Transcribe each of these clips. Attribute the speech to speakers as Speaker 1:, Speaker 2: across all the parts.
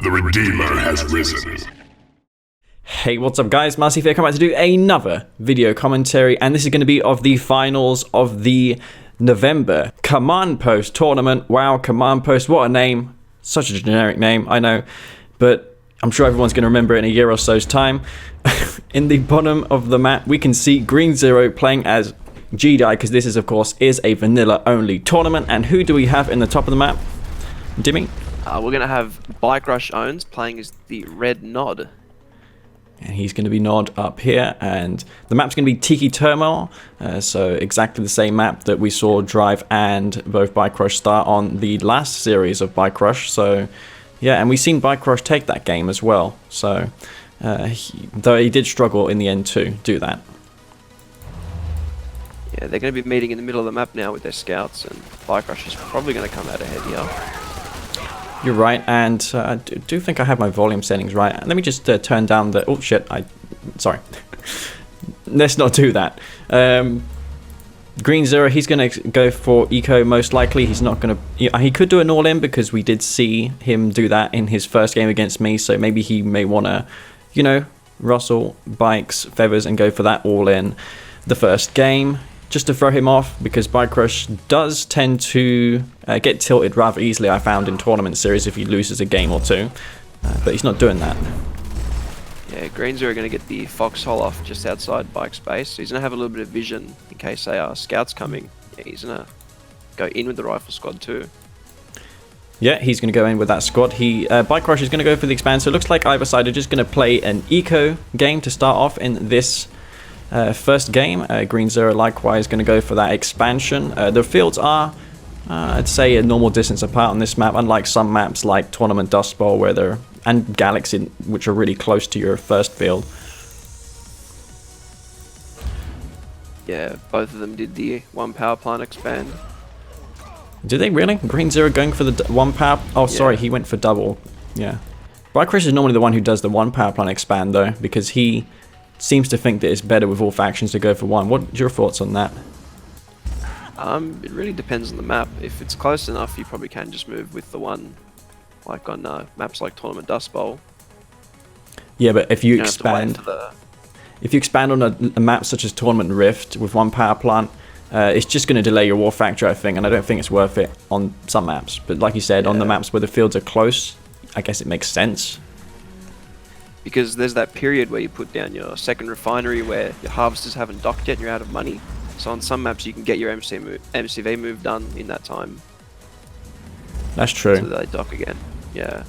Speaker 1: The Redeemer has risen.
Speaker 2: Hey, what's up guys, Massive here, come back to do another video commentary, and this is going to be of the finals of the November Command Post tournament. Wow, Command Post, what a name. Such a generic name, I know, but I'm sure everyone's going to remember it in a year or so's time. In the bottom of the map, we can see Green Zero playing as Jedi, because this is, of course, is a vanilla-only tournament. And who do we have in the top of the map? Dimmy?
Speaker 3: We're going to have BikeRush Owns playing as the Red Nod.
Speaker 2: And he's going to be Nod up here, and the map's going to be Tiki Turmoil, so exactly the same map that we saw Drive and both BikeRush start on the last series of BikeRush. So yeah, and we've seen BikeRush take that game as well, so though he did struggle in the end to do that.
Speaker 3: Yeah, they're going to be meeting in the middle of the map now with their scouts, and BikeRush is probably going to come out ahead here.
Speaker 2: You're right, and I do think I have my volume settings right. Let me just turn down the... Oh, shit. Sorry. Let's not do that. Green Zero, he's going to go for Eco, most likely. He's not going to... He could do an all-in, because we did see him do that in his first game against me, so maybe he may want to, you know, rustle, bikes, feathers, and go for that all-in the first game, just to throw him off, because BikeRush does tend to get tilted rather easily, I found, in tournament series if he loses a game or two. But he's not doing that.
Speaker 3: Yeah, Green Zero are going to get the foxhole off just outside Bike's base, so he's going to have a little bit of vision in case they are scouts coming. Yeah, he's going to go in with the rifle squad too.
Speaker 2: Yeah, he's going to go in with that squad. BikeRush is going to go for the expand, so it looks like either side are just going to play an eco game to start off in this first game. Green Zero likewise going to go for that expansion. The fields are, I'd say, a normal distance apart on this map, unlike some maps like Tournament Dust Bowl and Galaxy, which are really close to your first field.
Speaker 3: Yeah, both of them did the one power plant expand.
Speaker 2: Did they really? Green Zero going for the one power... Oh, sorry, he went for double. Yeah. BikeRush is normally the one who does the one power plant expand, though, because he seems to think that it's better with all factions to go for one. What's your thoughts on that?
Speaker 3: It really depends on the map. If it's close enough, you probably can just move with the one, like on maps like Tournament Dust Bowl.
Speaker 2: Yeah, but if you expand, if you expand on a map such as Tournament Rift with one power plant, it's just going to delay your war factor, I think, and I don't think it's worth it on some maps. But like you said, on the maps where the fields are close, I guess it makes sense.
Speaker 3: Because there's that period where you put down your second refinery where your harvesters haven't docked yet and you're out of money. So on some maps you can get your MCV move done in that time.
Speaker 2: That's true.
Speaker 3: So they dock again. Yeah.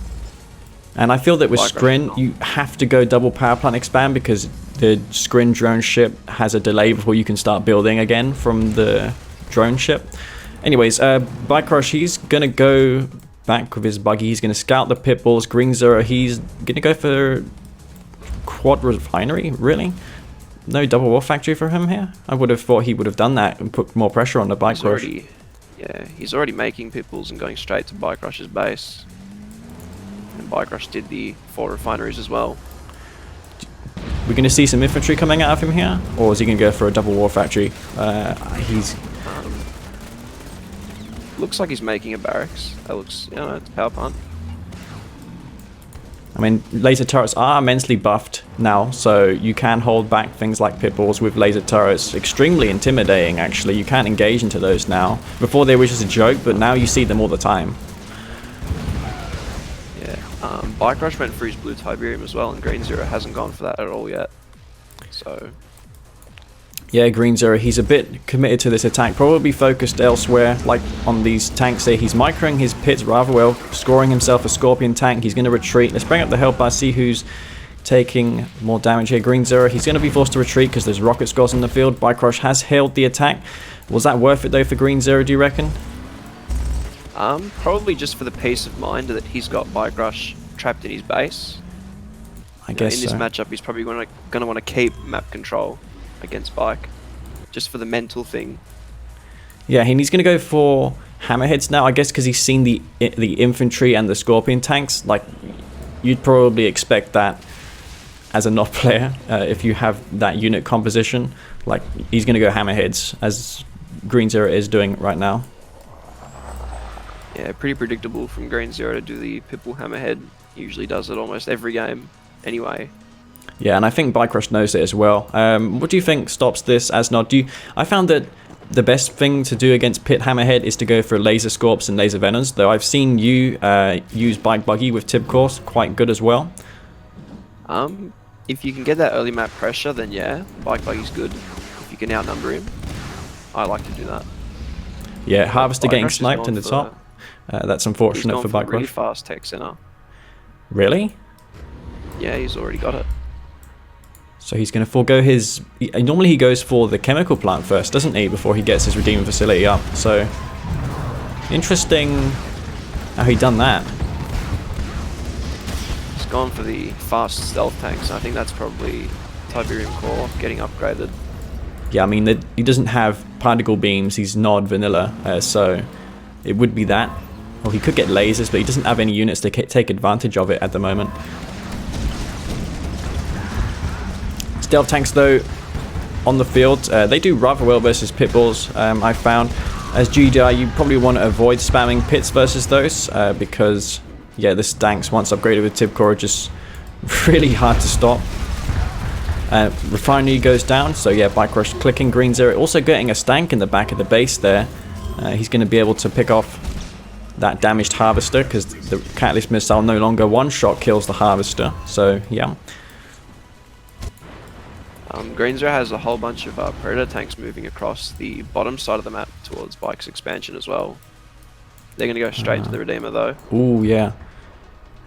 Speaker 2: And I feel that with Scrin, you have to go double power plant expand, because the Scrin drone ship has a delay before you can start building again from the drone ship. Anyways, BikeRush, he's going to go back with his buggy. He's going to scout the pit bulls. Green Zero, he's going to go for quad refinery, really? No double war factory for him here? I would have thought he would have done that and put more pressure on the BikeRush.
Speaker 3: Yeah, he's already making pit bulls and going straight to BikeRush's base. And BikeRush did the 4 refineries as well.
Speaker 2: We're going to see some infantry coming out of him here? Or is he going to go for a double war factory?
Speaker 3: Looks like he's making a barracks. That looks, you know, it's a power plant.
Speaker 2: I mean, laser turrets are immensely buffed now, so you can hold back things like pit bulls with laser turrets. Extremely intimidating, actually. You can't engage into those now. Before they were just a joke, but now you see them all the time.
Speaker 3: Yeah, BikeRush went for his blue Tiberium as well, and Green Zero hasn't gone for that at all yet. So
Speaker 2: yeah, Green Zero, he's a bit committed to this attack, probably focused elsewhere, like on these tanks here. He's microing his pits rather well, scoring himself a Scorpion tank. He's going to retreat. Let's bring up the help bar, see who's taking more damage here. Green Zero, he's going to be forced to retreat because there's rocket squads in the field. BikeRush has hailed the attack. Was that worth it, though, for Green Zero, do you reckon?
Speaker 3: Probably just for the peace of mind that he's got BikeRush trapped in his base.
Speaker 2: I guess
Speaker 3: in this matchup, he's probably going to want to keep map control against Bike, just for the mental thing.
Speaker 2: Yeah, and he's going to go for hammerheads now, I guess, because he's seen the infantry and the Scorpion tanks. Like, you'd probably expect that as a not player, if you have that unit composition. Like, he's going to go hammerheads, as Green Zero is doing right now.
Speaker 3: Yeah, pretty predictable from Green Zero to do the Pipple Hammerhead. He usually does it almost every game anyway.
Speaker 2: Yeah, and I think BikeRush knows it as well. What do you think stops this, Asnod? I found that the best thing to do against Pit Hammerhead is to go for Laser Scorps and Laser Venoms, though I've seen you use Bike Buggy with Tip Course, quite good as well.
Speaker 3: If you can get that early map pressure, then yeah, Bike Buggy's good. If you can outnumber him, I like to do that.
Speaker 2: Yeah, Harvester getting
Speaker 3: BikeRush is
Speaker 2: sniped in
Speaker 3: gone
Speaker 2: the top. That's unfortunate
Speaker 3: he's
Speaker 2: for
Speaker 3: gone
Speaker 2: BikeRush.
Speaker 3: really fast tech center.
Speaker 2: Really?
Speaker 3: Yeah, he's already got it.
Speaker 2: So he's going to forego his... Normally he goes for the chemical plant first, doesn't he? Before he gets his Redeemer facility up. So, interesting how he done that.
Speaker 3: He's gone for the fast stealth tanks. I think that's probably Tiberium Core getting upgraded.
Speaker 2: Yeah, I mean, he doesn't have particle beams. He's not vanilla. So, it would be that. Well, he could get lasers, but he doesn't have any units to take advantage of it at the moment. Stealth tanks, though, on the field, they do rather well versus pit bulls. I found as GDI, you probably want to avoid spamming pits versus those because, yeah, the stanks once upgraded with Tip Core are just really hard to stop. Refinery goes down, so yeah, BikeRush clicking Green Zero, also getting a stank in the back of the base there. He's going to be able to pick off that damaged Harvester because the Catalyst Missile no longer one-shot kills the Harvester. So yeah.
Speaker 3: Green Zero has a whole bunch of Predator tanks moving across the bottom side of the map towards Bike's expansion as well. They're going to go straight to the Redeemer though.
Speaker 2: Ooh, yeah.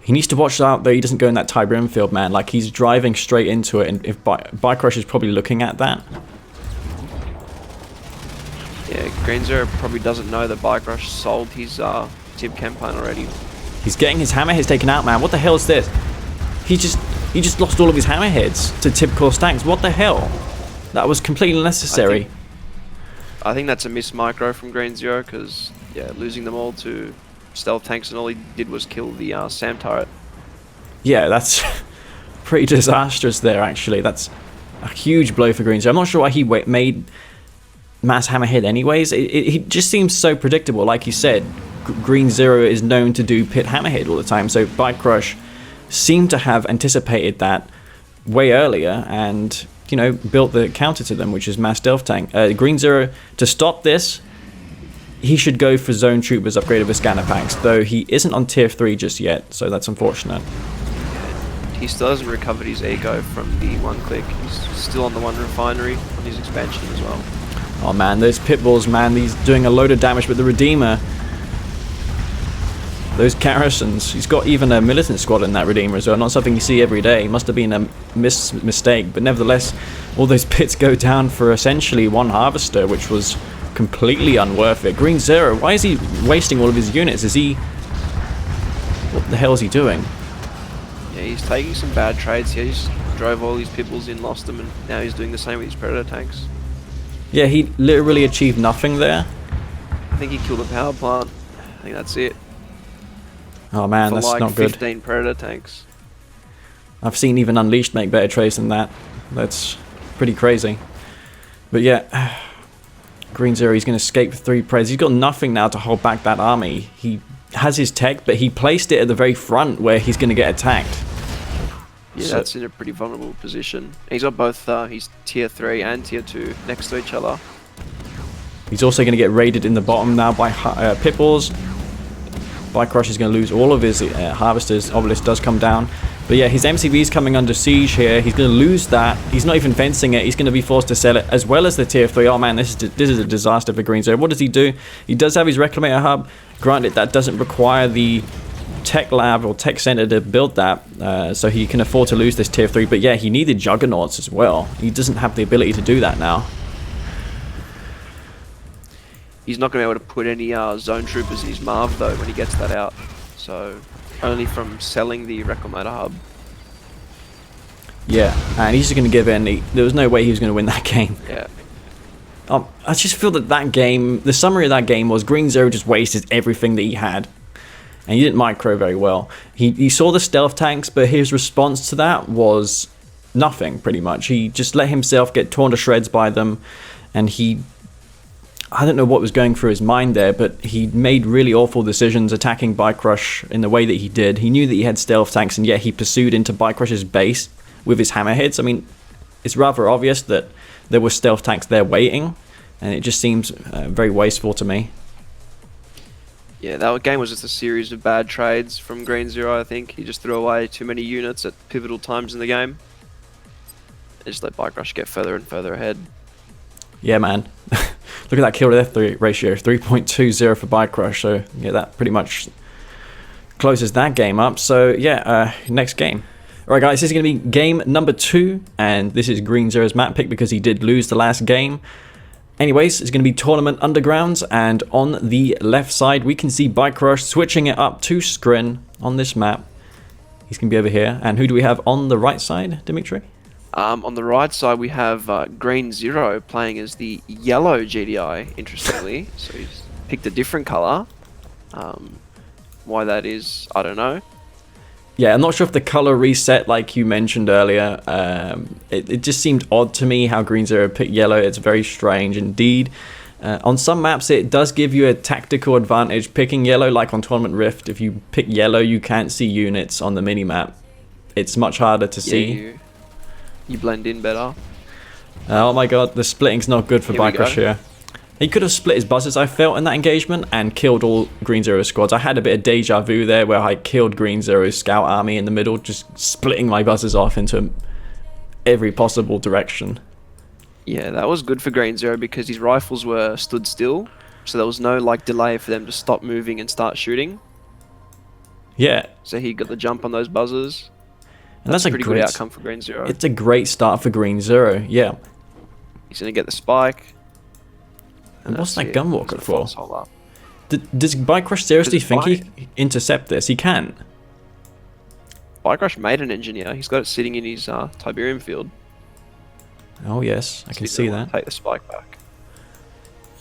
Speaker 2: He needs to watch out though he doesn't go in that Tiberium field, man. Like, he's driving straight into it, and if BikeRush is probably looking at that.
Speaker 3: Yeah, Green Zero probably doesn't know that BikeRush sold his Tib Chem plant already.
Speaker 2: He's getting his hammerheads taken out, man. What the hell is this? He just lost all of his hammerheads to Tip Core stanks. What the hell? That was completely unnecessary.
Speaker 3: I think that's a miss micro from Green Zero because, yeah, losing them all to stealth tanks and all he did was kill the SAM turret. Yeah,
Speaker 2: that's pretty disastrous there, actually. That's a huge blow for Green Zero. I'm not sure why he made mass hammerhead anyways. It just seems so predictable. Like you said, Green Zero is known to do pit hammerhead all the time, so BikeRush seemed to have anticipated that way earlier and, you know, built the counter to them, which is mass stealth tank. Green Zero, to stop this, he should go for zone troopers upgraded with scanner packs, though he isn't on tier 3 just yet, so that's unfortunate.
Speaker 3: He still hasn't recovered his eco from the one click. He's still on the one refinery on his expansion as well.
Speaker 2: Oh man, those pit bulls, man, he's doing a load of damage, but the Redeemer, those garrisons, he's got even a militant squad in that Redeemer as well, not something you see every day. Must have been a mistake, but nevertheless, all those pits go down for essentially one Harvester, which was completely unworth it. Green Zero, why is he wasting all of his units? What the hell is he doing?
Speaker 3: Yeah, he's taking some bad trades here. He just drove all these pit bulls in, lost them, and now he's doing the same with his Predator tanks.
Speaker 2: Yeah, he literally achieved nothing there.
Speaker 3: I think he killed the power plant. I think that's it.
Speaker 2: Oh man,
Speaker 3: for
Speaker 2: that's
Speaker 3: like
Speaker 2: not good.
Speaker 3: 15 Predator tanks.
Speaker 2: I've seen even Unleashed make better trades than that. That's pretty crazy. But yeah, Green Zero, he's going to escape with 3 Preds. He's got nothing now to hold back that army. He has his tech, but he placed it at the very front where he's going to get attacked.
Speaker 3: Yeah, so that's in a pretty vulnerable position. He's got both his tier 3 and tier 2 next to each other.
Speaker 2: He's also going to get raided in the bottom now by pit bulls. BikeRush is going to lose all of his harvesters. Obelisk does come down. But yeah, his MCV is coming under siege here. He's going to lose that. He's not even fencing it. He's going to be forced to sell it, as well as the tier 3. Oh man, this is a disaster for Green Zero. What does he do? He does have his Reclamator hub. Granted, that doesn't require the tech lab or tech center to build that, so he can afford to lose this tier 3. But yeah, he needed Juggernauts as well. He doesn't have the ability to do that now.
Speaker 3: He's not going to be able to put any zone troopers in his Marv though when he gets that out. So only from selling the Reclamator hub.
Speaker 2: Yeah, and he's just going to give in. There was no way he was going to win that game.
Speaker 3: Yeah.
Speaker 2: I just feel that game, the summary of that game was Green Zero just wasted everything that he had. And he didn't micro very well. He saw the stealth tanks, but his response to that was nothing, pretty much. He just let himself get torn to shreds by them, and I don't know what was going through his mind there, but he made really awful decisions attacking BikeRush in the way that he did. He knew that he had stealth tanks, and yet he pursued into BikeRush's base with his hammerheads. I mean, it's rather obvious that there were stealth tanks there waiting, and it just seems very wasteful to me.
Speaker 3: Yeah, that game was just a series of bad trades from Green Zero, I think. He just threw away too many units at pivotal times in the game. And just let BikeRush get further and further ahead.
Speaker 2: Yeah, man. Look at that kill to death ratio, 3.20 for BikeRush. So, yeah, that pretty much closes that game up. So, yeah, next game. Alright, guys, this is going to be game number 2. And this is Green Zero's map pick because he did lose the last game. Anyways, it's going to be Tournament Undergrounds, and on the left side we can see BikeRush switching it up to Skrin on this map. He's going to be over here. And who do we have on the right side, Dimitri?
Speaker 3: On the right side we have Green Zero playing as the yellow GDI, interestingly. So he's picked a different colour. Why that is, I don't know.
Speaker 2: Yeah, I'm not sure if the color reset like you mentioned earlier. It just seemed odd to me how Green Zero picked yellow. It's very strange indeed. On some maps it does give you a tactical advantage picking yellow, like on Tournament Rift. If you pick yellow you can't see units on the minimap. It's much harder to see.
Speaker 3: You blend in better.
Speaker 2: Oh my god, the splitting's not good for BikeRush here. He could have split his buzzers, I felt, in that engagement and killed all Green Zero's squads. I had a bit of deja vu there where I killed Green Zero's scout army in the middle, just splitting my buzzers off into every possible direction.
Speaker 3: Yeah, that was good for Green Zero because his rifles were stood still, so there was no like delay for them to stop moving and start shooting.
Speaker 2: Yeah.
Speaker 3: So he got the jump on those buzzers.
Speaker 2: And that's a
Speaker 3: pretty
Speaker 2: great
Speaker 3: good outcome for Green Zero.
Speaker 2: It's a great start for Green Zero, yeah.
Speaker 3: He's going to get the spike.
Speaker 2: And what's that gunwalker for?
Speaker 3: Up.
Speaker 2: Does BikeRush seriously think he can intercept this? He can.
Speaker 3: BikeRush made an engineer. He's got it sitting in his Tiberium field.
Speaker 2: Oh yes, I can see that.
Speaker 3: Take the spike back.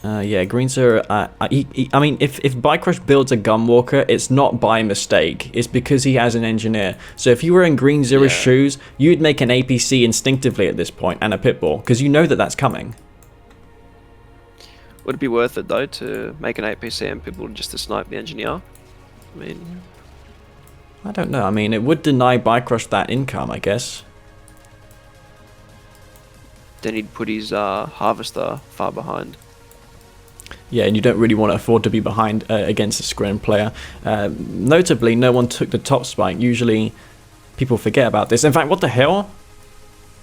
Speaker 2: Yeah, Green Zero. I mean, if BikeRush builds a gunwalker, it's not by mistake. It's because he has an engineer. So if you were in Green Zero's shoes, you'd make an APC instinctively at this point and a pitbull because you know that that's coming.
Speaker 3: Would it be worth it though to make an APC and people just to snipe the engineer? I mean,
Speaker 2: I don't know. I mean, it would deny BikeRush that income, I guess.
Speaker 3: Then he'd put his harvester far behind.
Speaker 2: Yeah, and you don't really want to afford to be behind against a Skrin player. Notably, no one took the top spike. Usually, people forget about this. In fact, what the hell?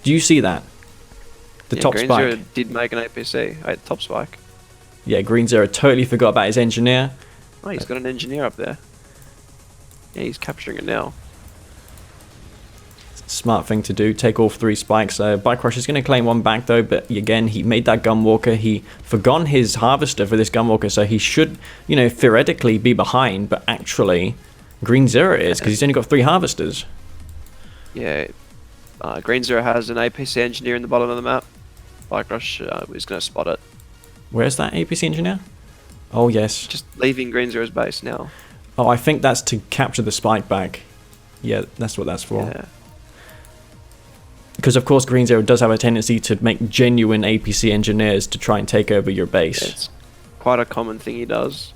Speaker 2: Do you see that? The top
Speaker 3: Green
Speaker 2: spike.
Speaker 3: Zero did make an APC at top spike.
Speaker 2: Yeah, Green Zero totally forgot about his engineer.
Speaker 3: Oh, he's got an engineer up there. Yeah, he's capturing it now.
Speaker 2: Smart thing to do, take all 3 spikes. BikeRush is going to claim one back though, but again, he made that gunwalker. He forgot his harvester for this gunwalker, so he should, you know, theoretically be behind, but actually, Green Zero is, because he's only got 3 harvesters.
Speaker 3: Yeah, Green Zero has an APC engineer in the bottom of the map. BikeRush is going to spot it.
Speaker 2: Where's that APC engineer? Oh, yes.
Speaker 3: Just leaving Green Zero's base now.
Speaker 2: Oh, I think that's to capture the spike back. Yeah, that's what that's for.
Speaker 3: Yeah.
Speaker 2: Because, of course, Green Zero does have a tendency to make genuine APC engineers to try and take over your base.
Speaker 3: Yeah, it's quite a common thing he does.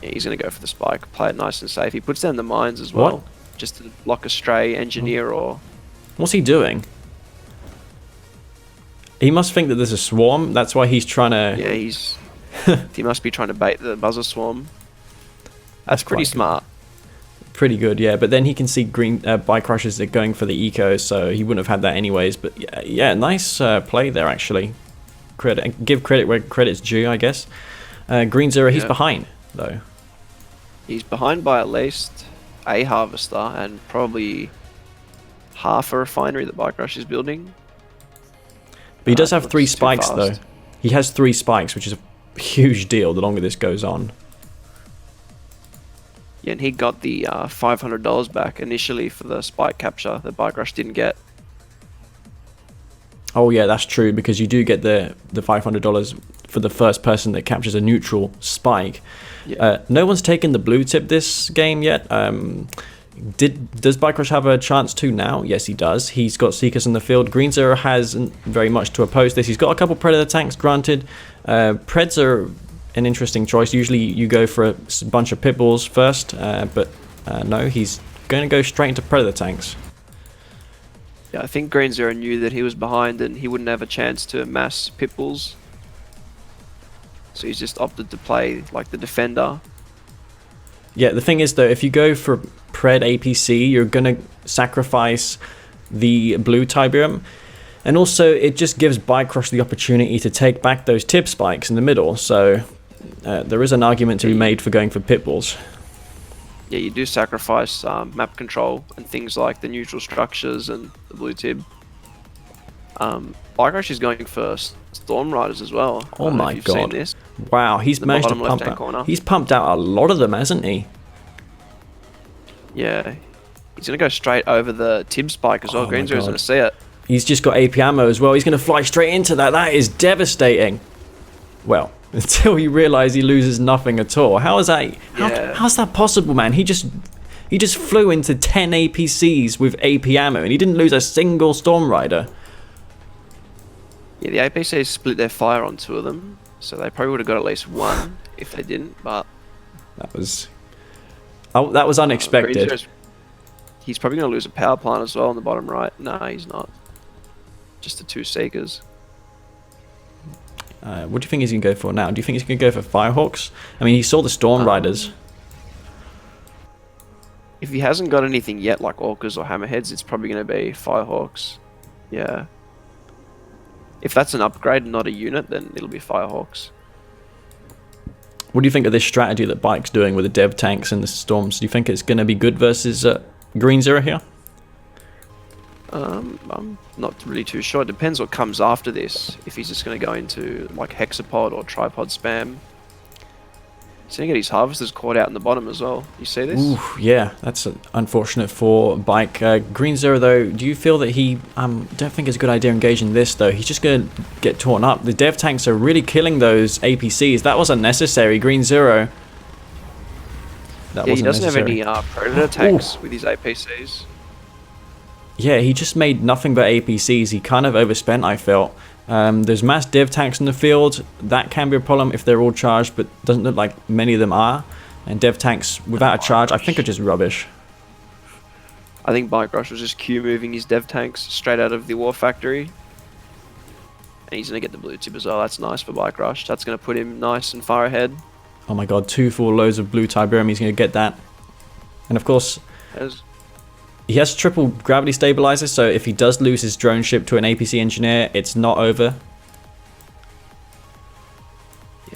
Speaker 3: Yeah, he's going to go for the spike. Play it nice and safe. He puts down the mines as well.
Speaker 2: What?
Speaker 3: Just to block a stray engineer or...
Speaker 2: What's he doing? He must think that there's a swarm. That's why he's trying to...
Speaker 3: Yeah, he must be trying to bait the buzzer swarm. That's pretty smart.
Speaker 2: Pretty good, yeah. But then he can see BikeRushers are going for the eco, so he wouldn't have had that anyways. But yeah, nice play there, actually. Give credit where credit's due, I guess. Green Zero, he's behind, though.
Speaker 3: He's behind by at least a harvester and probably half a refinery that BikeRush is building.
Speaker 2: But he does have 3 spikes, though. He has 3 spikes, which is a huge deal the longer this goes on.
Speaker 3: Yeah, and he got the $500 back initially for the spike capture that BikeRush didn't get.
Speaker 2: Oh yeah, that's true, because you do get the $500 for the first person that captures a neutral spike.
Speaker 3: Yeah.
Speaker 2: No one's taken the blue tip this game yet. Does BikeRush have a chance to now? Yes, he does. He's got Seekers in the field. Green Zero hasn't very much to oppose this. He's got a couple Predator tanks, granted. Preds are an interesting choice. Usually you go for a bunch of Pitbulls first, but no, he's going to go straight into Predator tanks.
Speaker 3: Yeah, I think Green Zero knew that he was behind and he wouldn't have a chance to mass Pitbulls. So he's just opted to play like the defender.
Speaker 2: Yeah, the thing is though, if you go for Pred APC, you're going to sacrifice the blue Tiberium. And also, it just gives BikeRush the opportunity to take back those tip spikes in the middle. So there is an argument to be made for going for Pitbulls.
Speaker 3: Yeah, you do sacrifice map control and things like the neutral structures and the blue tib. BikeRush is going for Storm Riders as well.
Speaker 2: Oh my
Speaker 3: god!
Speaker 2: god!
Speaker 3: This.
Speaker 2: Wow, he's managed to pump out.
Speaker 3: Corner.
Speaker 2: He's pumped out a lot of them, hasn't he?
Speaker 3: Yeah, he's gonna go straight over the tib spike as well. Green Zero's gonna see it.
Speaker 2: He's just got AP ammo as well. He's gonna fly straight into that. That is devastating. Well, until he realizes he loses nothing at all. How is that? How's that possible, man? He just flew into 10 APCs with AP ammo, and he didn't lose a single Storm Rider.
Speaker 3: Yeah, the APCs split their fire on 2 of them, so they probably would have got at least 1 if they didn't. But
Speaker 2: that was unexpected.
Speaker 3: He's probably going to lose a power plant as well on the bottom right. No, he's not. Just the 2 Seekers.
Speaker 2: What do you think he's going to go for now? Do you think he's going to go for Firehawks? I mean, he saw the Storm Riders.
Speaker 3: If he hasn't got anything yet, like Orcas or Hammerheads, it's probably going to be Firehawks. Yeah. If that's an upgrade and not a unit, then it'll be Firehawks.
Speaker 2: What do you think of this strategy that Bike's doing with the dev tanks and the Storms? Do you think it's going to be good versus Green Zero here?
Speaker 3: I'm not really too sure. It depends what comes after this. If he's just going to go into like Hexapod or Tripod spam. He's going to get his Harvesters caught out in the bottom as well. You see this?
Speaker 2: Ooh, yeah, that's unfortunate for Bike. Green Zero, though, do you feel that he... don't think it's a good idea engaging this, though. He's just going to get torn up. The dev tanks are really killing those APCs. That was unnecessary. Green Zero.
Speaker 3: Yeah, he doesn't have any Predator tanks with his APCs.
Speaker 2: Yeah, he just made nothing but APCs. He kind of overspent, I felt. There's mass dev tanks in the field. That can be a problem if they're all charged, but doesn't look like many of them are. And dev tanks without a charge, I think, are just rubbish.
Speaker 3: I think BikeRush was just Q moving his dev tanks straight out of the War Factory. And he's going to get the blue tip as well. That's nice for BikeRush. That's going to put him nice and far ahead.
Speaker 2: Oh my god, 2 full loads of blue Tiberium. He's going to get that. And of course... he has triple gravity stabilizer, so if he does lose his drone ship to an APC engineer, it's not over.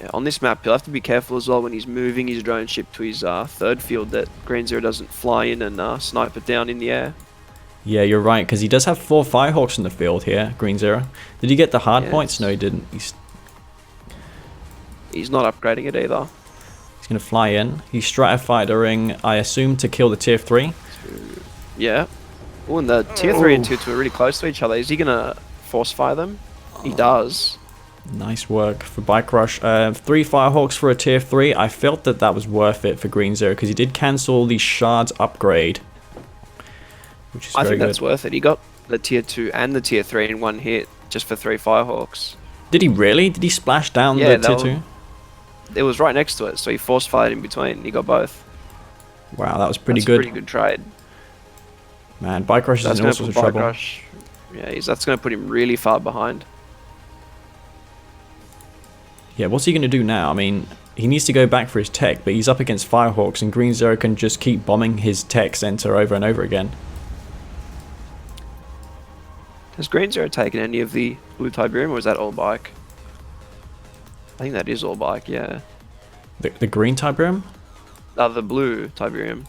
Speaker 3: Yeah, on this map, he'll have to be careful as well when he's moving his drone ship to his 3rd field that Green Zero doesn't fly in and snipe it down in the air.
Speaker 2: Yeah, you're right, because he does have 4 Firehawks in the field here, Green Zero. Did he get the hard points? No, he didn't.
Speaker 3: He's not upgrading it either.
Speaker 2: He's going to fly in. He's stratifightering, I assume, to kill the tier 3.
Speaker 3: Yeah. Oh, and the tier 3 and tier 2 are really close to each other. Is he going to force fire them? He does.
Speaker 2: Nice work for BikeRush. 3 Firehawks for a tier 3. I felt that that was worth it for Green Zero because he did cancel the Shards upgrade. Which is
Speaker 3: I
Speaker 2: very
Speaker 3: think that's
Speaker 2: good.
Speaker 3: worth it. He got the tier 2 and the tier 3 in one hit just for 3 Firehawks.
Speaker 2: Did he really? Did he splash down the tier 2?
Speaker 3: It was right next to it, so he force fired in between. He got both.
Speaker 2: Wow, that was pretty
Speaker 3: That's
Speaker 2: good.
Speaker 3: a pretty good trade.
Speaker 2: Man, BikeRush is in all sorts of trouble.
Speaker 3: Yeah, that's going to put him really far behind.
Speaker 2: Yeah, what's he going to do now? I mean, he needs to go back for his tech, but he's up against Firehawks, and Green Zero can just keep bombing his tech center over and over again.
Speaker 3: Has Green Zero taken any of the blue Tiberium, or is that all Bike? I think that is all Bike, yeah.
Speaker 2: The green Tiberium?
Speaker 3: The blue Tiberium.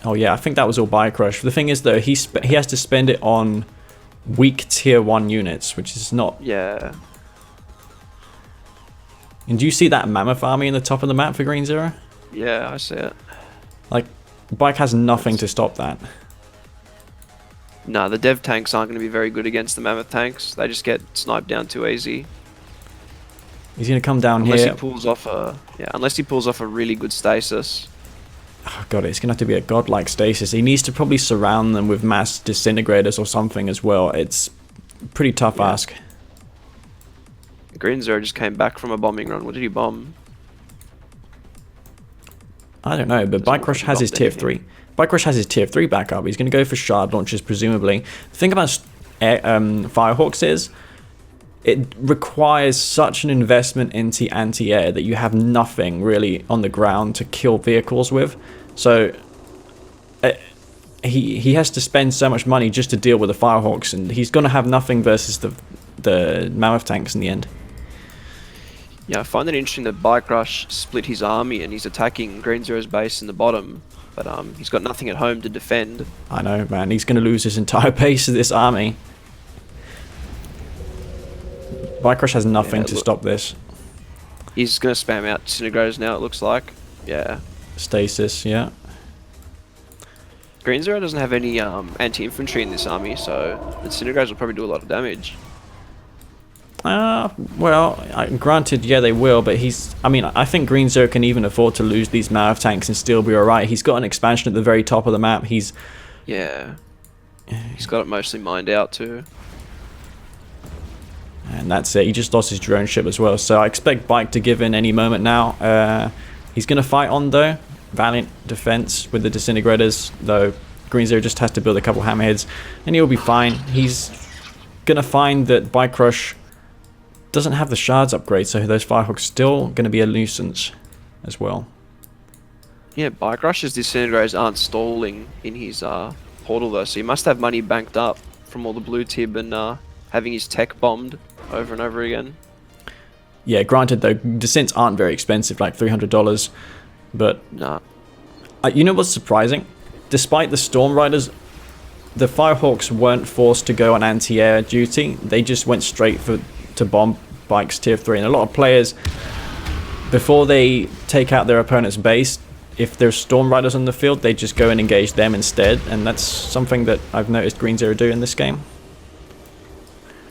Speaker 2: Oh yeah, I think that was all BikeRush. The thing is though, he has to spend it on weak tier 1 units, which is not...
Speaker 3: Yeah.
Speaker 2: And do you see that Mammoth army in the top of the map for Green Zero?
Speaker 3: Yeah, I see it.
Speaker 2: Like, Bike has nothing to stop that.
Speaker 3: No, the dev tanks aren't going to be very good against the Mammoth tanks. They just get sniped down too easy.
Speaker 2: He's going to come down
Speaker 3: unless
Speaker 2: here.
Speaker 3: He pulls off a, unless he pulls off a really good stasis.
Speaker 2: Oh god, it's gonna have to be a godlike stasis. He needs to probably surround them with mass disintegrators or something as well. It's a pretty tough ask.
Speaker 3: Green Zero just came back from a bombing run. What did he bomb?
Speaker 2: I don't know, but BikeRush has his tier 3. BikeRush has his tier 3 backup. He's going to go for shard launches, presumably. The thing about Firehawks is, it requires such an investment into anti-air that you have nothing really on the ground to kill vehicles with. So he has to spend so much money just to deal with the Firehawks, and he's going to have nothing versus the Mammoth tanks in the end.
Speaker 3: Yeah, I find it interesting that BikeRush split his army and he's attacking Green Zero's base in the bottom, but he's got nothing at home to defend.
Speaker 2: I know, man. He's going to lose his entire base of this army. BikeRush has nothing to stop this.
Speaker 3: He's going to spam out disintegrators now, it looks like. Yeah.
Speaker 2: Stasis, yeah.
Speaker 3: Green Zero doesn't have any anti-infantry in this army, so the disintegrators will probably do a lot of damage.
Speaker 2: Well, granted, yeah, they will, but I think Green Zero can even afford to lose these Mammoth tanks and still be alright. He's got an expansion at the very top of the map.
Speaker 3: Yeah. He's got it mostly mined out too.
Speaker 2: And that's it. He just lost his drone ship as well. So I expect Bike to give in any moment now. He's going to fight on, though. Valiant defense with the disintegrators, though Green Zero just has to build a couple hammerheads, and he'll be fine. He's going to find that BikeRush doesn't have the shards upgrade, so those Firehawks still going to be a nuisance as well.
Speaker 3: Yeah, BikeRush's disintegrators aren't stalling in his portal though, so he must have money banked up from all the blue tib and having his tech bombed over and over again.
Speaker 2: Yeah, granted though, descents aren't very expensive, like $300, but
Speaker 3: nah.
Speaker 2: You know what's surprising? Despite the Storm Riders, the Firehawks weren't forced to go on anti-air duty. They just went straight to bomb Bike's tier 3, and a lot of players, before they take out their opponent's base, if there's Storm Riders on the field, they just go and engage them instead, and that's something that I've noticed Green Zero do in this game.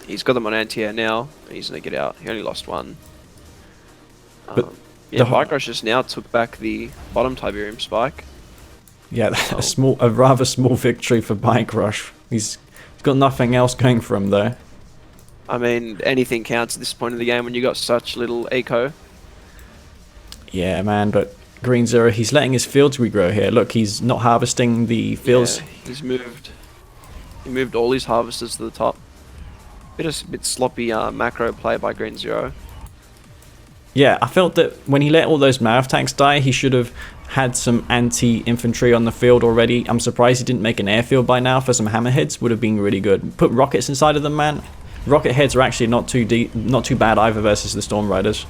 Speaker 3: He's got them on anti-air now, and he's going to get out. He only lost one.
Speaker 2: But
Speaker 3: yeah, BikeRush just now took back the bottom Tiberium spike.
Speaker 2: Yeah, a rather small victory for BikeRush. He's got nothing else going for him though.
Speaker 3: I mean, anything counts at this point of the game when you got such little eco.
Speaker 2: Yeah, man, but Green Zero, he's letting his fields regrow here. Look, he's not harvesting the fields.
Speaker 3: Yeah, he moved all his harvesters to the top. Bit sloppy macro play by Green Zero.
Speaker 2: Yeah, I felt that when he let all those Mammoth tanks die, he should have had some anti-infantry on the field already. I'm surprised he didn't make an airfield by now for some hammerheads. Would have been really good. Put rockets inside of them, man. Rocket heads are actually not too bad either versus the Storm Riders.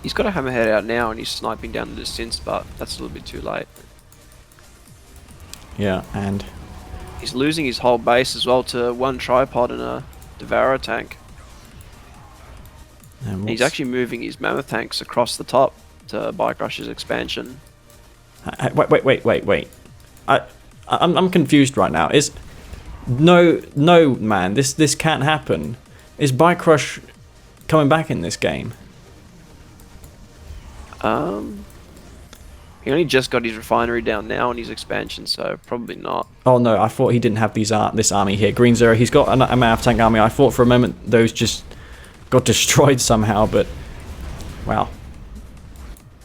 Speaker 3: He's got a hammerhead out now and he's sniping down the distance, but that's a little bit too late.
Speaker 2: Yeah, and
Speaker 3: he's losing his whole base as well to one tripod and a Devourer tank. And he's actually moving his Mammoth tanks across the top to BikeRush's expansion.
Speaker 2: Wait. I'm confused right now. No, man, this can't happen. Is BikeRush coming back in this game?
Speaker 3: He only just got his refinery down now and his expansion, so probably not.
Speaker 2: Oh no, I thought he didn't have this army here. Green Zero, he's got a Mammoth tank army. I thought for a moment those just got destroyed somehow, but wow.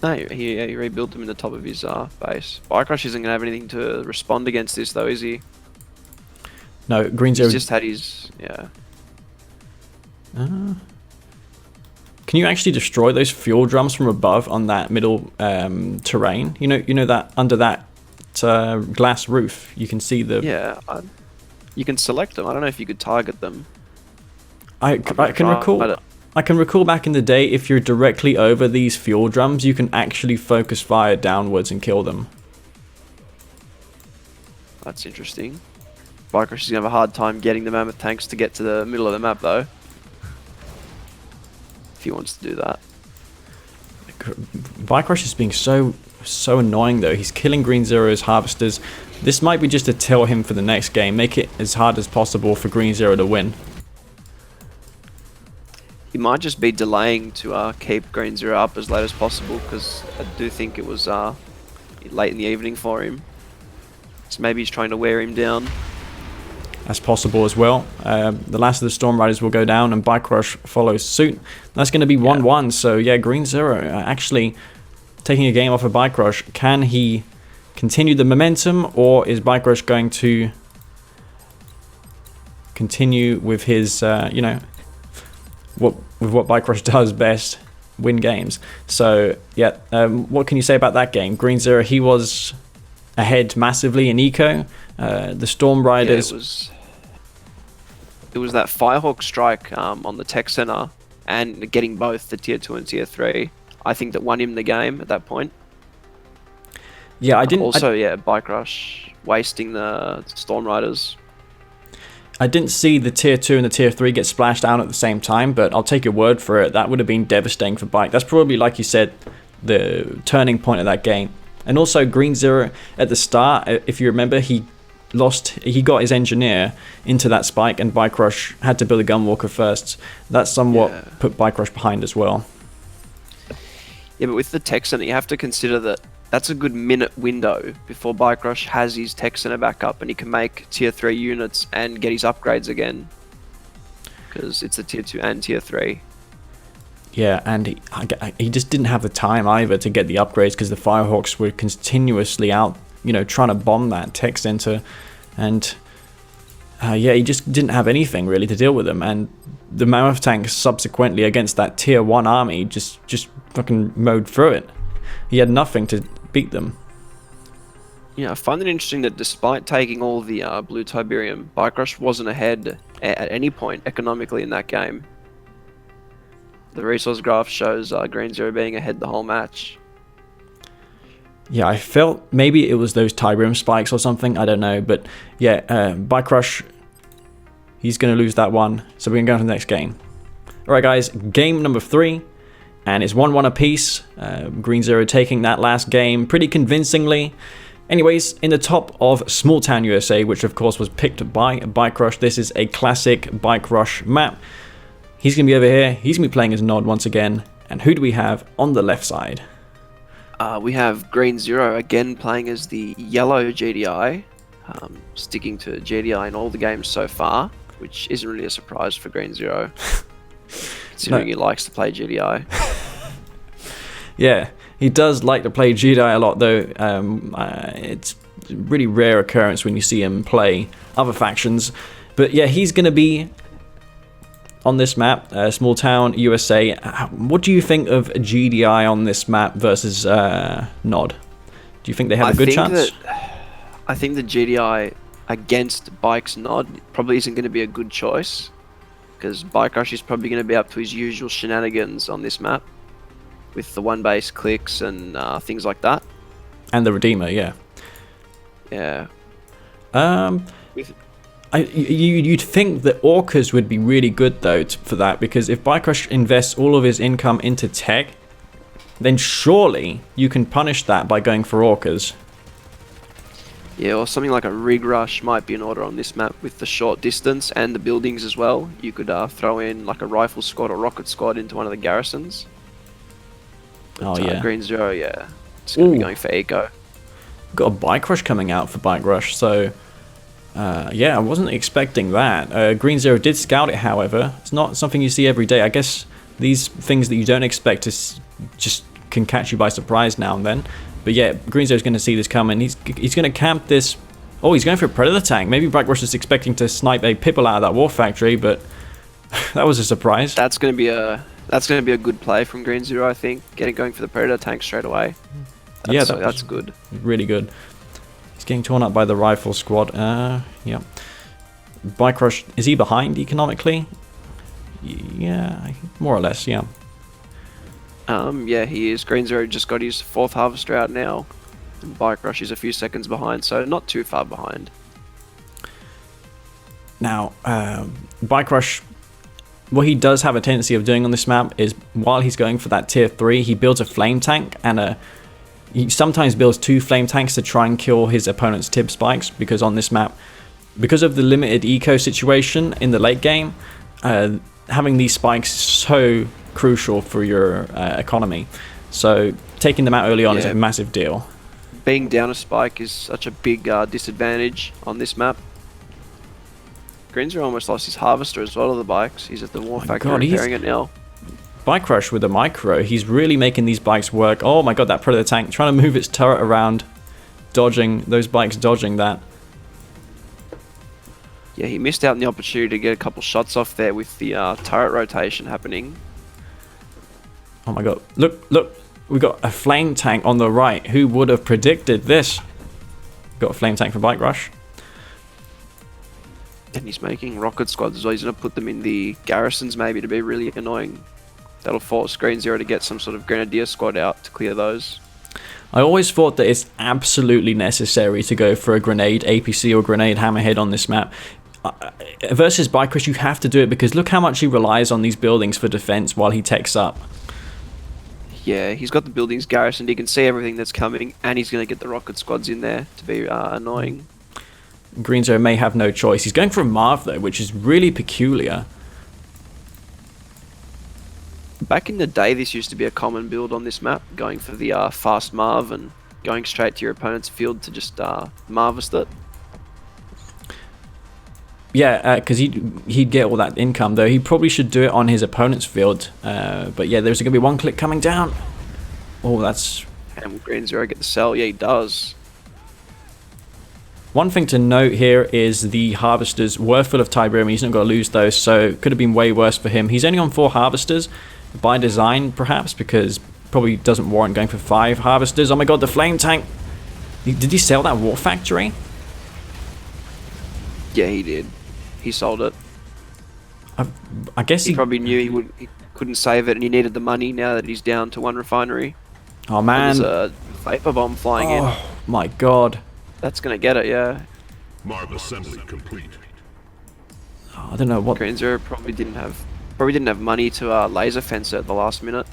Speaker 3: No, he rebuilt them in the top of his base. BikeRush isn't going to have anything to respond against this though, is he?
Speaker 2: No, Green Zero...
Speaker 3: He's just had his... yeah.
Speaker 2: Can you actually destroy those fuel drums from above on that middle terrain? You know that under that glass roof, you can see the...
Speaker 3: Yeah, you can select them. I don't know if you could target them.
Speaker 2: I can recall back in the day, if you're directly over these fuel drums, you can actually focus fire downwards and kill them.
Speaker 3: That's interesting. BikeRush is going to have a hard time getting the Mammoth tanks to get to the middle of the map though. If he wants to do that.
Speaker 2: BikeRush is being so annoying though. He's killing Green Zero's harvesters. This might be just to tell him for the next game. Make it as hard as possible for Green Zero to win.
Speaker 3: He might just be delaying to keep Green Zero up as late as possible, because I do think it was late in the evening for him. So maybe he's trying to wear him down.
Speaker 2: That's possible as well. The last of the Storm Riders will go down and BikeRush follows suit. That's going to be 1-1. So yeah, Green Zero actually taking a game off of BikeRush. Can he continue the momentum, or is BikeRush going to continue with his, what BikeRush does best, win games? So yeah, what can you say about that game? Green Zero, he was ahead massively in eco. The Storm Riders.
Speaker 3: Yeah, it was that Firehawk strike on the tech center and getting both the tier 2 and tier 3. I think that won him the game at that point.
Speaker 2: Yeah, I didn't.
Speaker 3: BikeRush wasting the Storm Riders.
Speaker 2: I didn't see the tier 2 and the tier 3 get splashed down at the same time, but I'll take your word for it. That would have been devastating for Bike. That's probably, like you said, the turning point of that game. And also Green Zero at the start, if you remember, he got his engineer into that spike, and BikeRush had to build a Gunwalker first. That somewhat put BikeRush behind as well.
Speaker 3: Yeah, but with the tech center, you have to consider that that's a good minute window before BikeRush has his tech center back up and he can make tier 3 units and get his upgrades again. Because it's the tier 2 and tier 3.
Speaker 2: Yeah, and he just didn't have the time either to get the upgrades because the Firehawks were continuously out, trying to bomb that tech center. And he just didn't have anything really to deal with them. And the Mammoth tank subsequently against that tier 1 army just fucking mowed through it. He had nothing to beat them.
Speaker 3: Yeah, I find it interesting that despite taking all the blue Tiberium, BikeRush wasn't ahead at any point economically in that game. The resource graph shows Green Zero being ahead the whole match.
Speaker 2: Yeah, I felt maybe it was those Tiberium spikes or something, I don't know. But yeah, BikeRush, he's going to lose that one. So we're going to go on to the next game. Alright guys, game number 3. And it's 1-1 apiece. Green Zero taking that last game pretty convincingly. Anyways, in the top of Small Town USA, which of course was picked by BikeRush, this is a classic BikeRush map. He's going to be over here. He's going to be playing as Nod once again. And who do we have on the left side?
Speaker 3: We have Green Zero again playing as the yellow GDI, sticking to GDI in all the games so far, which isn't really a surprise for Green Zero, considering he likes to play GDI.
Speaker 2: Yeah, he does like to play GDI a lot, though. It's a really rare occurrence when you see him play other factions. But yeah, he's going to be on this map, Small Town USA. What do you think of GDI on this map versus Nod? Do you think they have a good chance?
Speaker 3: I think the GDI against Bike's Nod probably isn't going to be a good choice, because BikeRush is probably going to be up to his usual shenanigans on this map with the one base clicks and things like that.
Speaker 2: And the Redeemer, yeah.
Speaker 3: Yeah.
Speaker 2: You'd think that Orcas would be really good though for that, because if BikeRush invests all of his income into tech, then surely you can punish that by going for Orcas.
Speaker 3: Yeah, or something like a Rig Rush might be in order on this map with the short distance and the buildings as well. You could throw in like a rifle squad or rocket squad into one of the garrisons. But,
Speaker 2: yeah.
Speaker 3: Green Zero, yeah. It's going to be going for eco.
Speaker 2: Got a BikeRush coming out for BikeRush, so yeah, I wasn't expecting that. Green Zero did scout it, however. It's not something you see every day. I guess these things that you don't expect just can catch you by surprise now and then. But yeah, Green Zero's going to see this coming. He's going to camp this. Oh, he's going for a Predator tank. Maybe BikeRush is expecting to snipe a Pipple out of that War Factory, but that was a surprise.
Speaker 3: That's going to be a good play from Green Zero, I think. Going for the Predator tank straight away. That's good. Really good.
Speaker 2: Getting torn up by the rifle squad. Yeah. BikeRush, is he behind economically? Yeah, more or less, yeah.
Speaker 3: Yeah, he is. Green Zero just got his 4th harvester out now. And BikeRush is a few seconds behind, so not too far behind.
Speaker 2: Now, BikeRush, what he does have a tendency of doing on this map is, while he's going for that tier 3, he builds a flame tank and he sometimes builds 2 flame tanks to try and kill his opponent's tib spikes, because on this map, because of the limited eco situation in the late game, having these spikes is so crucial for your economy. So taking them out early on is a massive deal.
Speaker 3: being down a spike is such a big disadvantage on this map. Greenzer almost lost his harvester as well to the bikes. He's at the war factory repairing it now.
Speaker 2: BikeRush with a micro, he's really making these bikes work. Oh my god, that Predator tank trying to move its turret around, dodging those bikes, dodging that.
Speaker 3: Yeah, he missed out on the opportunity to get a couple shots off there with the turret rotation happening.
Speaker 2: Oh my god, look, we got a flame tank on the right. Who would have predicted this? Got a flame tank for BikeRush.
Speaker 3: And he's making rocket squads as well. He's going to put them in the garrisons maybe to be really annoying. That'll force Green Zero to get some sort of grenadier squad out to clear those.
Speaker 2: I always thought that it's absolutely necessary to go for a grenade APC or grenade hammerhead on this map. Versus BikeRush, you have to do it because look how much he relies on these buildings for defense while he techs up.
Speaker 3: Yeah, he's got the buildings garrisoned. He can see everything that's coming, and he's going to get the rocket squads in there to be annoying.
Speaker 2: Green Zero may have no choice. He's going for a Marv though, which is really peculiar.
Speaker 3: Back in the day, this used to be a common build on this map, going for the fast Marv and going straight to your opponent's field to just Marvest it.
Speaker 2: Yeah, because he'd get all that income, though. He probably should do it on his opponent's field. But yeah, there's going to be one click coming down. Oh, that's...
Speaker 3: And will Green Zero get the sell? Yeah, he does.
Speaker 2: One thing to note here is the harvesters were full of Tiberium. He's not going to lose those, so it could have been way worse for him. He's only on 4 harvesters, by design, perhaps, because probably doesn't warrant going for 5 harvesters. Oh my god, the flame tank! Did he sell that war factory?
Speaker 3: Yeah, he did. He sold it.
Speaker 2: I guess
Speaker 3: he probably knew he couldn't save it, and he needed the money now that he's down to 1 refinery.
Speaker 2: Oh man!
Speaker 3: And there's a vapor bomb flying in.
Speaker 2: Oh my god!
Speaker 3: That's gonna get it, yeah.
Speaker 1: Marv assembly complete.
Speaker 2: Oh, I don't know what.
Speaker 3: Green Zero probably didn't have money to laser fence it at the last minute.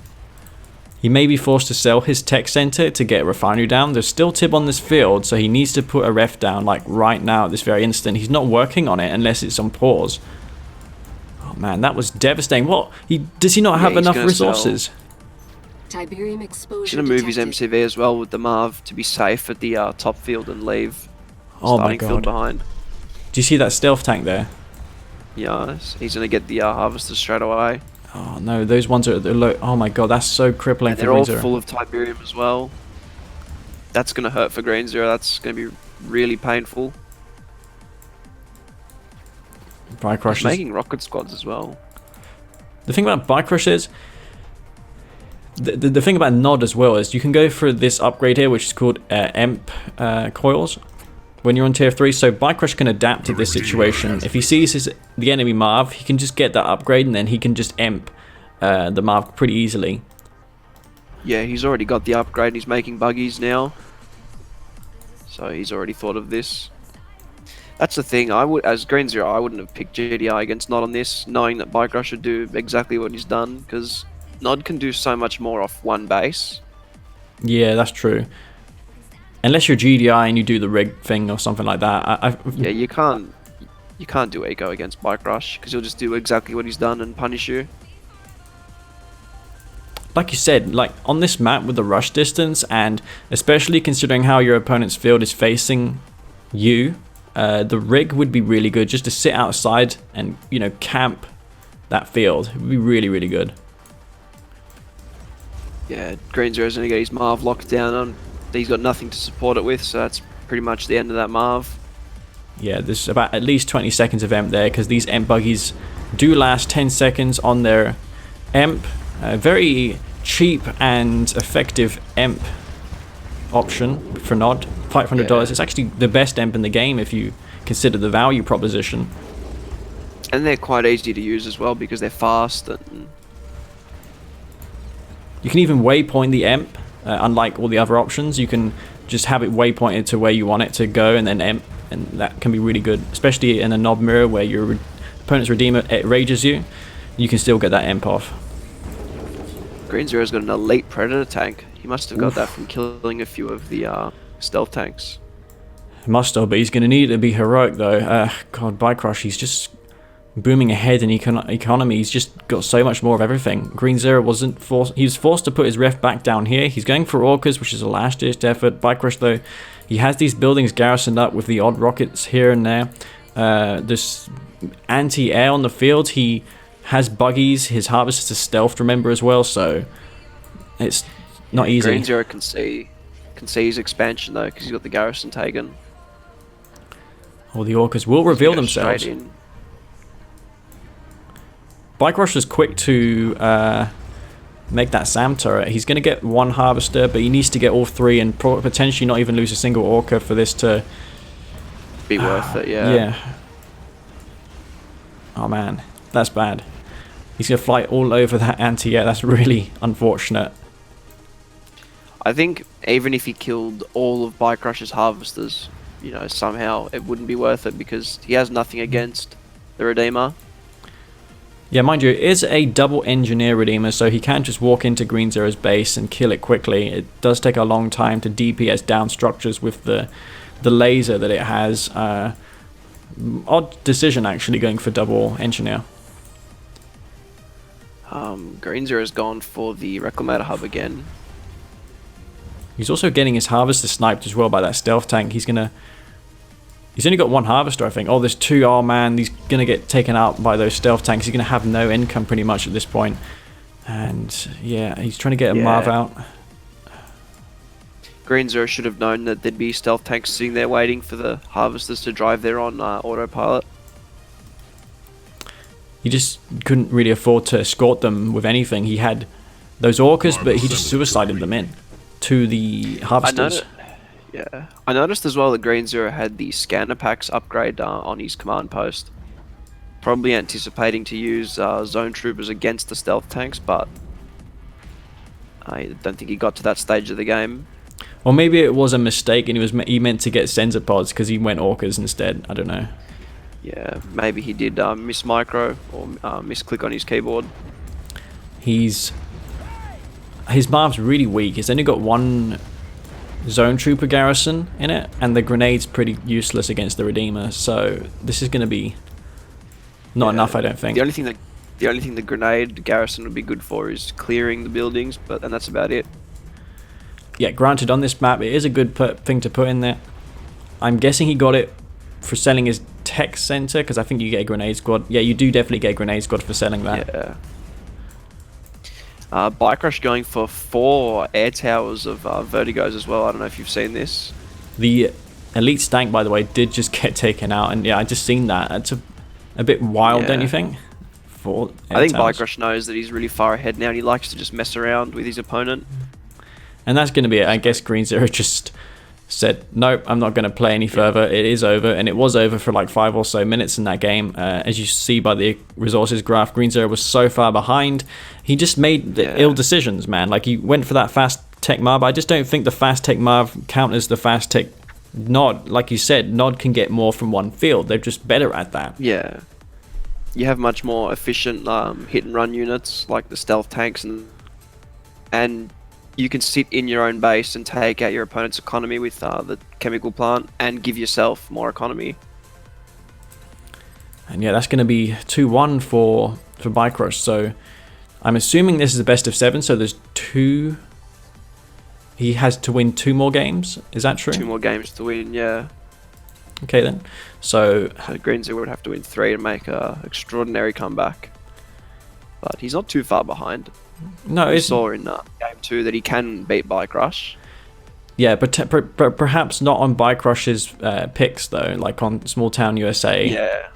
Speaker 2: He may be forced to sell his tech center to get a refinery down. There's still Tib on this field, so he needs to put a ref down like right now at this very instant. He's not working on it unless it's on pause. Oh man, that was devastating. What? Does he not have enough resources?
Speaker 4: Tiberium exposure.
Speaker 3: Should have moved his MCV as well with the Marv to be safe at the top field and leave
Speaker 2: starting
Speaker 3: field behind.
Speaker 2: Do you see that stealth tank there?
Speaker 3: Yeah, he's gonna get the harvester straight away.
Speaker 2: Oh no, those ones are low. Oh my god, that's so crippling.
Speaker 3: They're all full of Tiberium as well. That's gonna hurt for Green Zero. That's gonna be really painful.
Speaker 2: BikeRush is
Speaker 3: making rocket squads as well.
Speaker 2: The thing about BikeRush is the thing about Nod as well is you can go for this upgrade here, which is called EMP coils. When you're on tier 3, so BikeRush can adapt to this situation. If he sees the enemy Marv, he can just get that upgrade and then he can just EMP the Marv pretty easily.
Speaker 3: Yeah, he's already got the upgrade. He's making buggies now, so he's already thought of this. That's the thing. As Green Zero, I wouldn't have picked GDI against Nod on this, knowing that BikeRush would do exactly what he's done, because Nod can do so much more off one base.
Speaker 2: Yeah, that's true. Unless you're GDI and you do the rig thing or something like that.
Speaker 3: Yeah, you can't do eco against BikeRush because he'll just do exactly what he's done and punish you.
Speaker 2: Like you said, like on this map with the rush distance, and especially considering how your opponent's field is facing you, the rig would be really good just to sit outside and, you know, camp that field. It would be really, really good.
Speaker 3: Yeah, Green Zero's going to get his Marv locked down on. He's got nothing to support it with, so that's pretty much the end of that Marv. Yeah,
Speaker 2: there's about at least 20 seconds of EMP there, because these EMP buggies do last 10 seconds on their EMP. Very cheap and effective EMP option for Nod. $500. Yeah. It's actually the best EMP in the game if you consider the value proposition.
Speaker 3: And they're quite easy to use as well because they're fast. And
Speaker 2: you can even waypoint the EMP. Unlike all the other options, you can just have it waypointed to where you want it to go and then EMP, and that can be really good, especially in a Nod mirror where your opponent's Redeemer rages you. You can still get that EMP off.
Speaker 3: Green Zero's got an elite Predator tank. He must have got that from killing a few of the stealth tanks.
Speaker 2: Must have, but he's going to need it to be heroic though. God, BikeRush, he's just booming ahead in economy. He's just got so much more of everything. Green Zero wasn't forced. He was forced to put his ref back down here. He's going for Orcas, which is a last-ditch effort. BikeRush, though, he has these buildings garrisoned up with the odd rockets here and there. This anti-air on the field. He has buggies. His harvesters are stealthed, remember, as well. So it's not easy.
Speaker 3: Green Zero can see his expansion though, because he's got the garrison taken.
Speaker 2: Or the Orcas will reveal themselves.
Speaker 3: Straight in.
Speaker 2: BikeRush is quick to make that SAM turret. He's going to get one harvester, but he needs to get all three and potentially not even lose a single Orca for this to
Speaker 3: be worth it. Yeah.
Speaker 2: Yeah. Oh man, that's bad. He's going to fly all over that anti-air. That's really unfortunate.
Speaker 3: I think even if he killed all of BikeRush's harvesters, somehow it wouldn't be worth it because he has nothing against the Redeemer.
Speaker 2: Yeah, mind you, it is a double engineer Redeemer, so he can't just walk into Green Zero's base and kill it quickly. It does take a long time to DPS down structures with the laser that it has. Odd decision, actually, going for double engineer.
Speaker 3: Green Zero's gone for the Reclamator hub again.
Speaker 2: He's also getting his harvester sniped as well by that stealth tank. He's only got one harvester, I think. Oh, there's two. Oh man, he's gonna get taken out by those stealth tanks. He's gonna have no income pretty much at this point. And yeah, he's trying to get a Marv out.
Speaker 3: Green Zero should have known that there'd be stealth tanks sitting there waiting for the harvesters to drive there on autopilot.
Speaker 2: He just couldn't really afford to escort them with anything. He had those Orcas, but he just suicided them in to the harvesters.
Speaker 3: I noticed as well that Green Zero had the scanner packs upgrade on his command post. Probably anticipating to use zone troopers against the stealth tanks, but I don't think he got to that stage of the game.
Speaker 2: Or maybe it was a mistake and he meant to get sensor pods because he went Orcas instead. I don't know.
Speaker 3: Yeah, maybe he did miss micro or misclick on his keyboard.
Speaker 2: His Marv's really weak. He's only got one zone trooper garrison in it, and the grenade's pretty useless against the Redeemer. So this is going to be not enough, I don't think.
Speaker 3: The only thing the grenade garrison would be good for is clearing the buildings, and that's about it.
Speaker 2: Yeah, granted, on this map, it is a good thing to put in there. I'm guessing he got it for selling his tech center, because I think you get a grenade squad. Yeah, you do definitely get a grenade squad for selling that.
Speaker 3: Yeah. BikeRush going for 4 air towers of Vertigos as well. I don't know if you've seen this.
Speaker 2: The elite stank, by the way, did just get taken out, and yeah, I just seen that. It's a bit wild, don't you think?
Speaker 3: I think BikeRush knows that he's really far ahead now, and he likes to just mess around with his opponent.
Speaker 2: And that's going to be it. I guess Green Zero just said, nope, I'm not going to play any further. It is over, and it was over for like 5 or so minutes in that game. As you see by the resources graph, Green Zero was so far behind. He just made the ill decisions, man. Like, he went for that fast tech Marv. I just don't think the fast tech Marv counters the fast tech Nod. Like you said, Nod can get more from one field. They're just better at that.
Speaker 3: Yeah. You have much more efficient hit and run units like the stealth tanks, and you can sit in your own base and take out your opponent's economy with the chemical plant and give yourself more economy. And
Speaker 2: yeah, that's going to be 2-1 for BikeRush. So I'm assuming this is a best of 7. So there's 2. He has to win 2 more games. Is that true?
Speaker 3: 2 more games to win, yeah.
Speaker 2: Okay then. So
Speaker 3: Green Zero would have to win 3 to make an extraordinary comeback. But he's not too far behind.
Speaker 2: No,
Speaker 3: we saw in game 2 that he can beat BikeRush.
Speaker 2: Yeah, but perhaps not on BikeRush's picks though, like on Small Town USA.
Speaker 3: Yeah,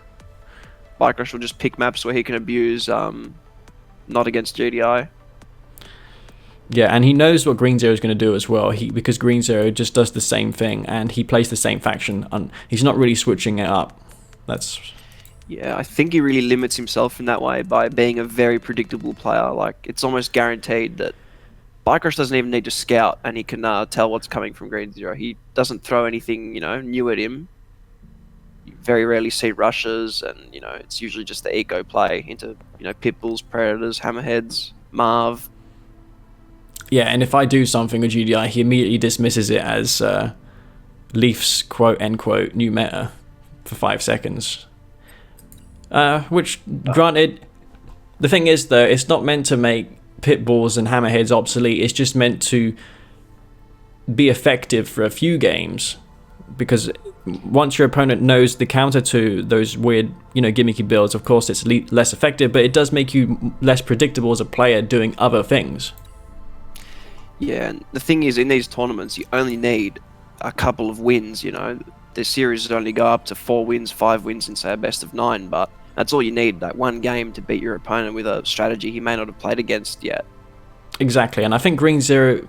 Speaker 3: BikeRush will just pick maps where he can abuse, not against GDI.
Speaker 2: Yeah, and he knows what Green Zero is going to do as well. Because Green Zero just does the same thing, and he plays the same faction. He's not really switching it up.
Speaker 3: Yeah, I think he really limits himself in that way by being a very predictable player. Like, it's almost guaranteed that BikeRush doesn't even need to scout, and he can tell what's coming from Green Zero. He doesn't throw anything, new at him. You very rarely see rushes, and it's usually just the eco play into Pitbulls, Predators, Hammerheads, Marv.
Speaker 2: Yeah, and if I do something with GDI, he immediately dismisses it as Leaf's quote-unquote new meta for 5 seconds. Which, granted, the thing is, though, it's not meant to make pitbulls and hammerheads obsolete. It's just meant to be effective for a few games, because once your opponent knows the counter to those weird, gimmicky builds, of course it's less effective, but it does make you less predictable as a player doing other things.
Speaker 3: Yeah, and the thing is, in these tournaments, you only need a couple of wins. The series only go up to 4 wins, 5 wins, and say a best of 9, but that's all you need, that one game to beat your opponent with a strategy he may not have played against yet.
Speaker 2: Exactly, and I think Green Zero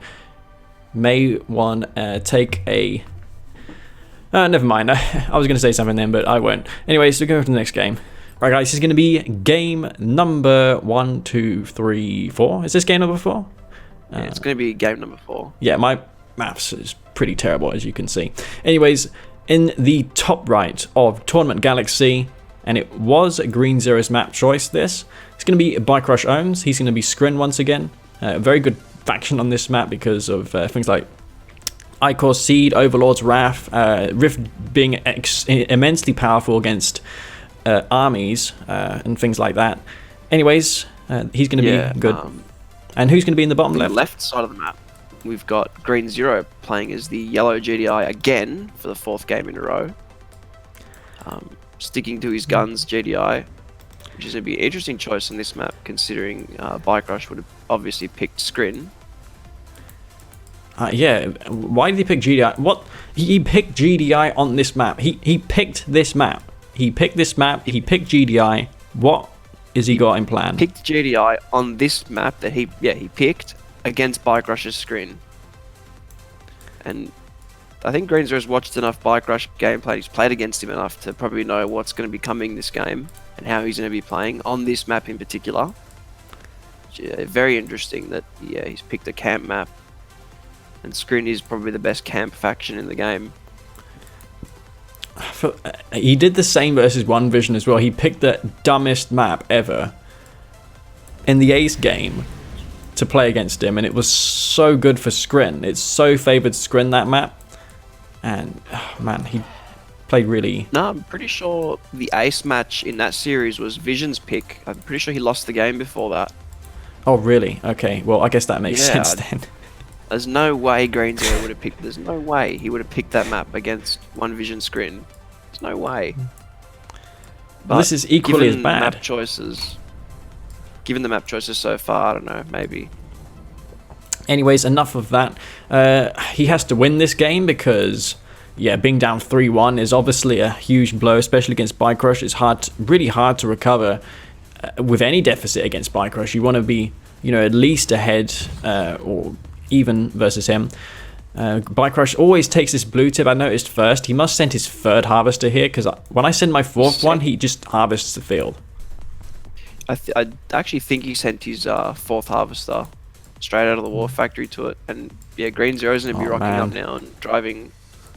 Speaker 2: may want to take a... never mind, I was going to say something then, but I won't. Anyway, so go to the next game. Right, guys, this is going to be game number 1, 2, 3, 4. Is this game number 4?
Speaker 3: Yeah, it's going to be game number 4.
Speaker 2: Yeah, my maths is pretty terrible, as you can see. Anyways, in the top right of Tournament Galaxy, and it was Green Zero's map choice, it's going to be BikeRush owns. He's going to be Skrin once again. Very good faction on this map because of things like Icor's Seed, Overlord's Wrath, Rift being immensely powerful against armies and things like that. Anyways, he's going to be good. And who's going to be in the bottom left?
Speaker 3: On the left side of the map, we've got Green Zero playing as the yellow GDI again for the 4th game in a row. Sticking to his guns, GDI, which is going to be an interesting choice on this map, considering BikeRush would have obviously picked Skrin.
Speaker 2: Yeah, why did he pick GDI? What? He picked GDI on this map. He picked this map. He picked this map. He picked GDI. What is he got in plan?
Speaker 3: Picked GDI on this map that he picked against BikeRush's Skrin. And I think Green Zero's watched enough BikeRush gameplay. He's played against him enough to probably know what's going to be coming this game and how he's going to be playing on this map in particular. Very interesting that he's picked a camp map. And Skrin is probably the best camp faction in the game.
Speaker 2: He did the same versus One Vision as well. He picked the dumbest map ever in the Ace game to play against him, and it was so good for Skrin. It so favoured Skrin, that map. And, man, he played really...
Speaker 3: No, I'm pretty sure the Ace match in that series was Vision's pick. I'm pretty sure he lost the game before that.
Speaker 2: Oh, really? Okay, well, I guess that makes sense then.
Speaker 3: There's no way Green Zero would have picked... There's no way he would have picked that map against One Vision Skrin. There's no way.
Speaker 2: But this is equally as bad.
Speaker 3: Given the map choices so far, I don't know, maybe.
Speaker 2: Anyways, enough of that. He has to win this game because, being down 3-1 is obviously a huge blow, especially against BikeRush. It's really hard to recover with any deficit against BikeRush. You want to be, at least ahead or even versus him. BikeRush always takes this blue tip. I noticed first. He must send his 3rd harvester here, because when I send my 4th one, he just harvests the field.
Speaker 3: I actually think he sent his 4th harvester straight out of the war factory to it. And Green Zero's going to be rocking up now and driving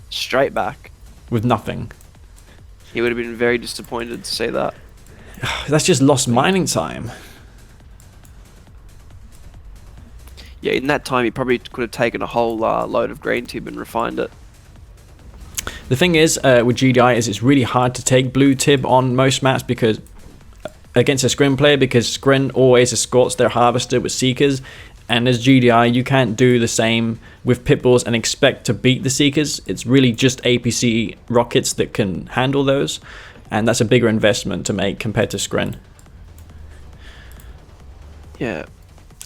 Speaker 3: straight back.
Speaker 2: With nothing.
Speaker 3: He would have been very disappointed to see that.
Speaker 2: That's just lost mining time.
Speaker 3: Yeah, in that time he probably could have taken a whole load of green tib and refined it.
Speaker 2: The thing is, with GDI, is it's really hard to take blue tib on most maps because against a Skrin player, because Skrin always escorts their harvester with Seekers, and as GDI you can't do the same with Pitbulls and expect to beat the Seekers. It's really just APC rockets that can handle those, and that's a bigger investment to make compared to Skrin.
Speaker 3: Yeah.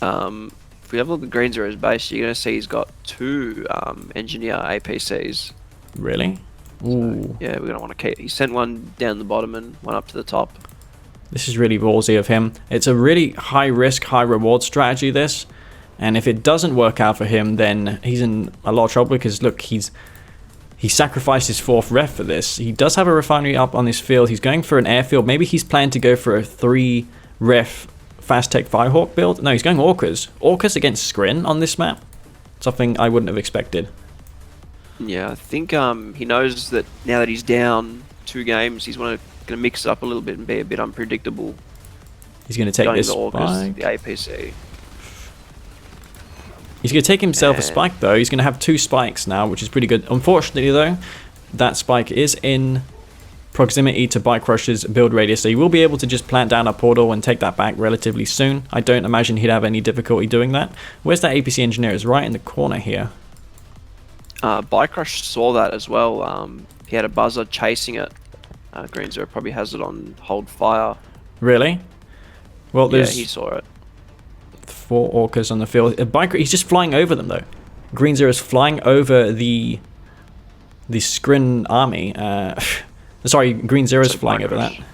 Speaker 3: If we have a look at Green Zero's base, you're going to see he's got 2 engineer APCs.
Speaker 2: Really?
Speaker 3: So, yeah, we're going to want to keep... He sent one down the bottom and one up to the top.
Speaker 2: This is really ballsy of him. It's a really high risk, high reward strategy, this. And if it doesn't work out for him, then he's in a lot of trouble because, look, he sacrificed his 4th ref for this. He does have a refinery up on this field. He's going for an airfield. Maybe he's planning to go for a 3 ref Fast Tech Firehawk build. No, he's going Orcas. Orcas against Skrin on this map. Something I wouldn't have expected.
Speaker 3: Yeah, I think he knows that now that he's down 2 games, he's going to mix it up a little bit and be a bit unpredictable.
Speaker 2: He's going to take this
Speaker 3: Orcas,
Speaker 2: spike.
Speaker 3: the APC.
Speaker 2: He's going to take himself a spike, though. He's going to have 2 spikes now, which is pretty good. Unfortunately, though, that spike is in proximity to BikeRush's build radius, so he will be able to just plant down a portal and take that back relatively soon. I don't imagine he'd have any difficulty doing that. Where's that APC engineer? It's right in the corner here.
Speaker 3: BikeRush saw that as well. He had a buzzer chasing it. Green Zero probably has it on hold fire.
Speaker 2: Really? Well,
Speaker 3: Yeah,
Speaker 2: there's
Speaker 3: he saw it.
Speaker 2: 4 orcas on the field. He's just flying over them though. Green Zero is flying over the Skrin army. Sorry, Green Zero is
Speaker 3: So
Speaker 2: flying over
Speaker 3: BikeRush,
Speaker 2: that.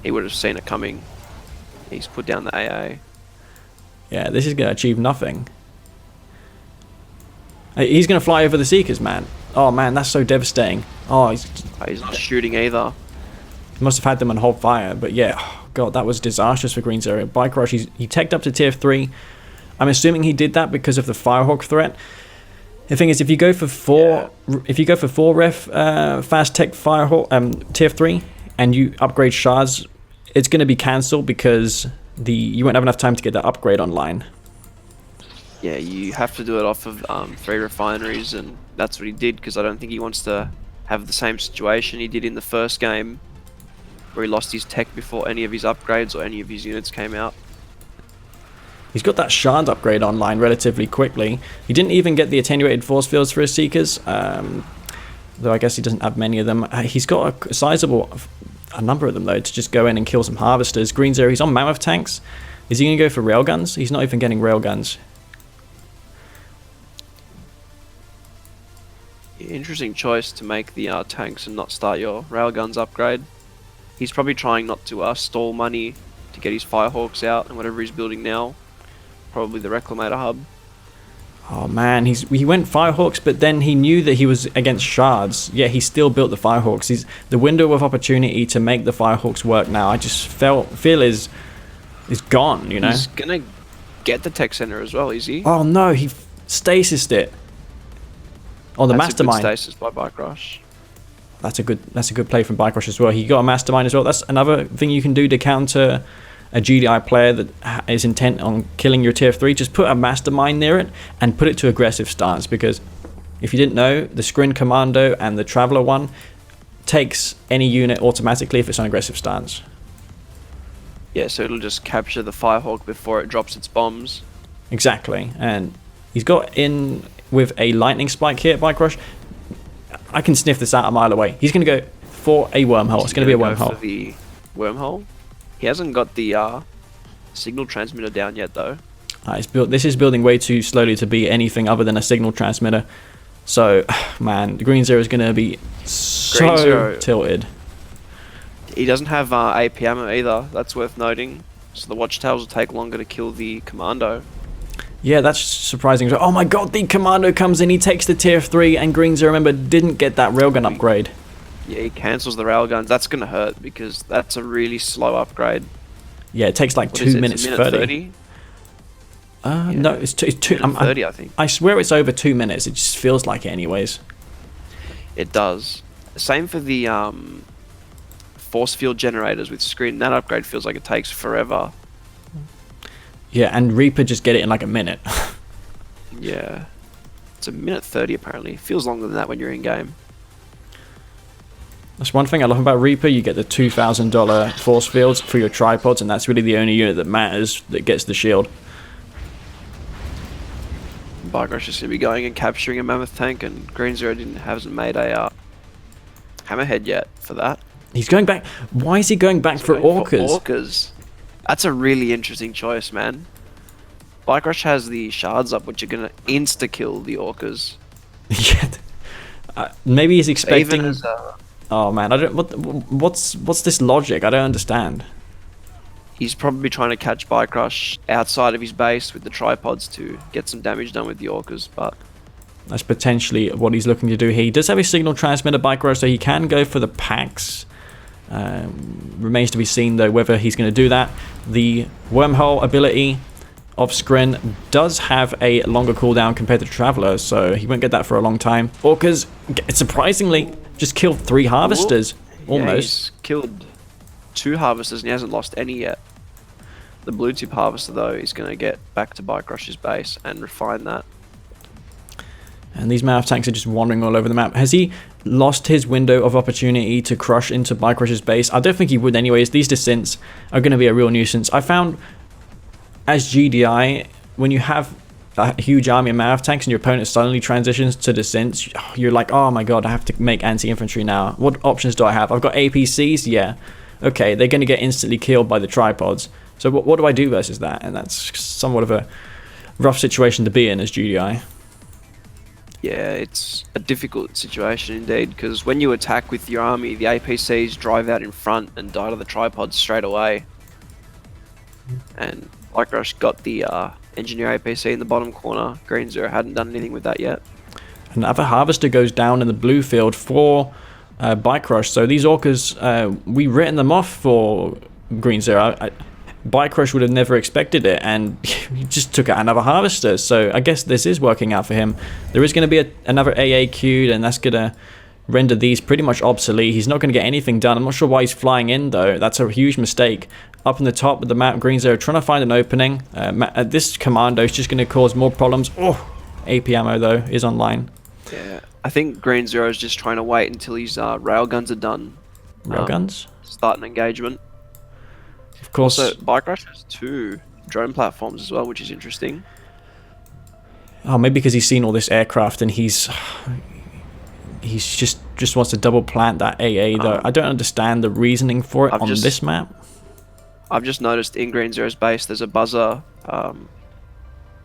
Speaker 3: he would have seen it coming. He's put down the AA.
Speaker 2: Yeah, this is going to achieve nothing. He's going to fly over the Seekers, man. Oh man, that's so devastating. Oh,
Speaker 3: He's not shooting either.
Speaker 2: he must have had them on hold fire. But yeah, oh, God, that was disastrous for Green Zero. BikeRush, he teched up to tier 3. I'm assuming he did that because of the Firehawk threat. The thing is, if you go for 4 ref fast tech Firehawk tier 3 and you upgrade shards, it's going to be cancelled because you won't have enough time to get that upgrade online.
Speaker 3: Yeah, you have to do it off of 3 refineries, and that's what he did, because I don't think he wants to have the same situation he did in the first game, where he lost his tech before any of his upgrades or any of his units came out.
Speaker 2: He's got that shard upgrade online relatively quickly. He didn't even get the attenuated force fields for his Seekers, though I guess he doesn't have many of them. He's got a sizable number of them, though, to just go in and kill some harvesters. Green Zero, he's on mammoth tanks. Is he going to go for railguns? He's not even getting railguns.
Speaker 3: Interesting choice to make the tanks and not start your railguns upgrade. He's probably trying not to stall money to get his Firehawks out and whatever he's building now. Probably the Reclamator hub.
Speaker 2: Oh man, he went Firehawks, but then he knew that he was against shards. Yeah, he still built the Firehawks. The window of opportunity to make the Firehawks work now, I just feel is gone, you know?
Speaker 3: He's gonna get the tech center as well, is he?
Speaker 2: Oh no, he stasised it. Oh, the mastermind.
Speaker 3: That's a good stasis by BikeRush.
Speaker 2: That's a good play from BikeRush as well. He got a mastermind as well. That's another thing you can do to counter a GDI player that is intent on killing your tier 3. Just put a mastermind near it and put it to aggressive stance, because if you didn't know, the Skrin Commando and the Traveler one takes any unit automatically if it's on aggressive stance.
Speaker 3: Yeah, so it'll just capture the Firehawk before it drops its bombs.
Speaker 2: Exactly, and he's got in with a lightning spike here at BikeRush. I can sniff this out a mile away. He's going to go for a wormhole. It's going to be a wormhole.
Speaker 3: For the wormhole. He hasn't got the signal transmitter down yet, though.
Speaker 2: This is building way too slowly to be anything other than a signal transmitter. So, man, the Green Zero is going to be so tilted.
Speaker 3: He doesn't have AP ammo either. That's worth noting. So the watchtowers will take longer to kill the commando.
Speaker 2: Yeah, that's surprising. Oh my god, the commando comes in, he takes the tier 3, and Green Zero, remember, didn't get that railgun upgrade.
Speaker 3: Yeah, he cancels the railguns. That's going to hurt, because that's a really slow upgrade.
Speaker 2: Yeah, it takes like 2 minutes 30.
Speaker 3: Yeah,
Speaker 2: no, it's 2
Speaker 3: 30, I think.
Speaker 2: I swear it's over 2 minutes. It just feels like it anyways.
Speaker 3: It does. Same for the force field generators with Skrin. That upgrade feels like it takes forever.
Speaker 2: Yeah, and Reaper just get it in like a minute.
Speaker 3: Yeah. It's a minute 30 apparently. Feels longer than that when you're in game.
Speaker 2: That's one thing I love about Reaper. You get the $2,000 force fields for your tripods, and that's really the only unit that matters that gets the shield.
Speaker 3: BikeRush is going to be going and capturing a mammoth tank, and Green Zero hasn't made a hammerhead yet for that.
Speaker 2: He's going back. Why is he going back for orcas?
Speaker 3: Orcas. That's a really interesting choice, man. BikeRush has the shards up, which are going to insta-kill the orcas.
Speaker 2: Yeah. Maybe he's expecting...
Speaker 3: Even as
Speaker 2: oh man, I don't. What's this logic? I don't understand.
Speaker 3: He's probably trying to catch BikeRush outside of his base with the tripods to get some damage done with the orcas, but
Speaker 2: that's potentially what he's looking to do here. He does have a signal transmitter BikeRush, so he can go for the packs. Remains to be seen though whether he's going to do that. The wormhole ability of Skrin does have a longer cooldown compared to Traveler, so he won't get that for a long time. Orcas, surprisingly, just killed 3 harvesters. Almost.
Speaker 3: Yeah, he's killed 2 harvesters and he hasn't lost any yet. The blue tip harvester though is going to get back to BikeRush's base and refine that.
Speaker 2: And these Mammoth tanks are just wandering all over the map. Has he lost his window of opportunity to crush into BikeRush's base? I don't think he would anyways. These descents are going to be a real nuisance. I found as GDI, when you have a huge army of Mammoth tanks and your opponent suddenly transitions to descents, you're like, oh my god, I have to make anti-infantry now. What options do I have? I've got APCs? Yeah. Okay, they're going to get instantly killed by the tripods. So what do I do versus that? And that's somewhat of a rough situation to be in as GDI.
Speaker 3: Yeah, it's a difficult situation indeed, because when you attack with your army, the APCs drive out in front and die to the tripods straight away. And BikeRush got the engineer APC in the bottom corner. Green Zero hadn't done anything with that yet.
Speaker 2: Another harvester goes down in the blue field for BikeRush. So these orcas, we written them off for Green Zero. BikeRush would have never expected it, and he just took out another harvester. So I guess this is working out for him. There is going to be another AA queued, and that's going to render these pretty much obsolete. He's not going to get anything done. I'm not sure why he's flying in, though. That's a huge mistake. Up in the top of the map, Green Zero trying to find an opening. This commando is just going to cause more problems. Oh, AP ammo, though, is online.
Speaker 3: Yeah, I think Green Zero is just trying to wait until his railguns are done.
Speaker 2: Railguns?
Speaker 3: Start an engagement.
Speaker 2: Of course.
Speaker 3: Also, BikeRush has 2 drone platforms as well, which is interesting.
Speaker 2: Oh, maybe because he's seen all this aircraft and he's just wants to double plant that AA, though. I don't understand the reasoning for it on this map.
Speaker 3: I've just noticed in Green Zero's base there's a buzzer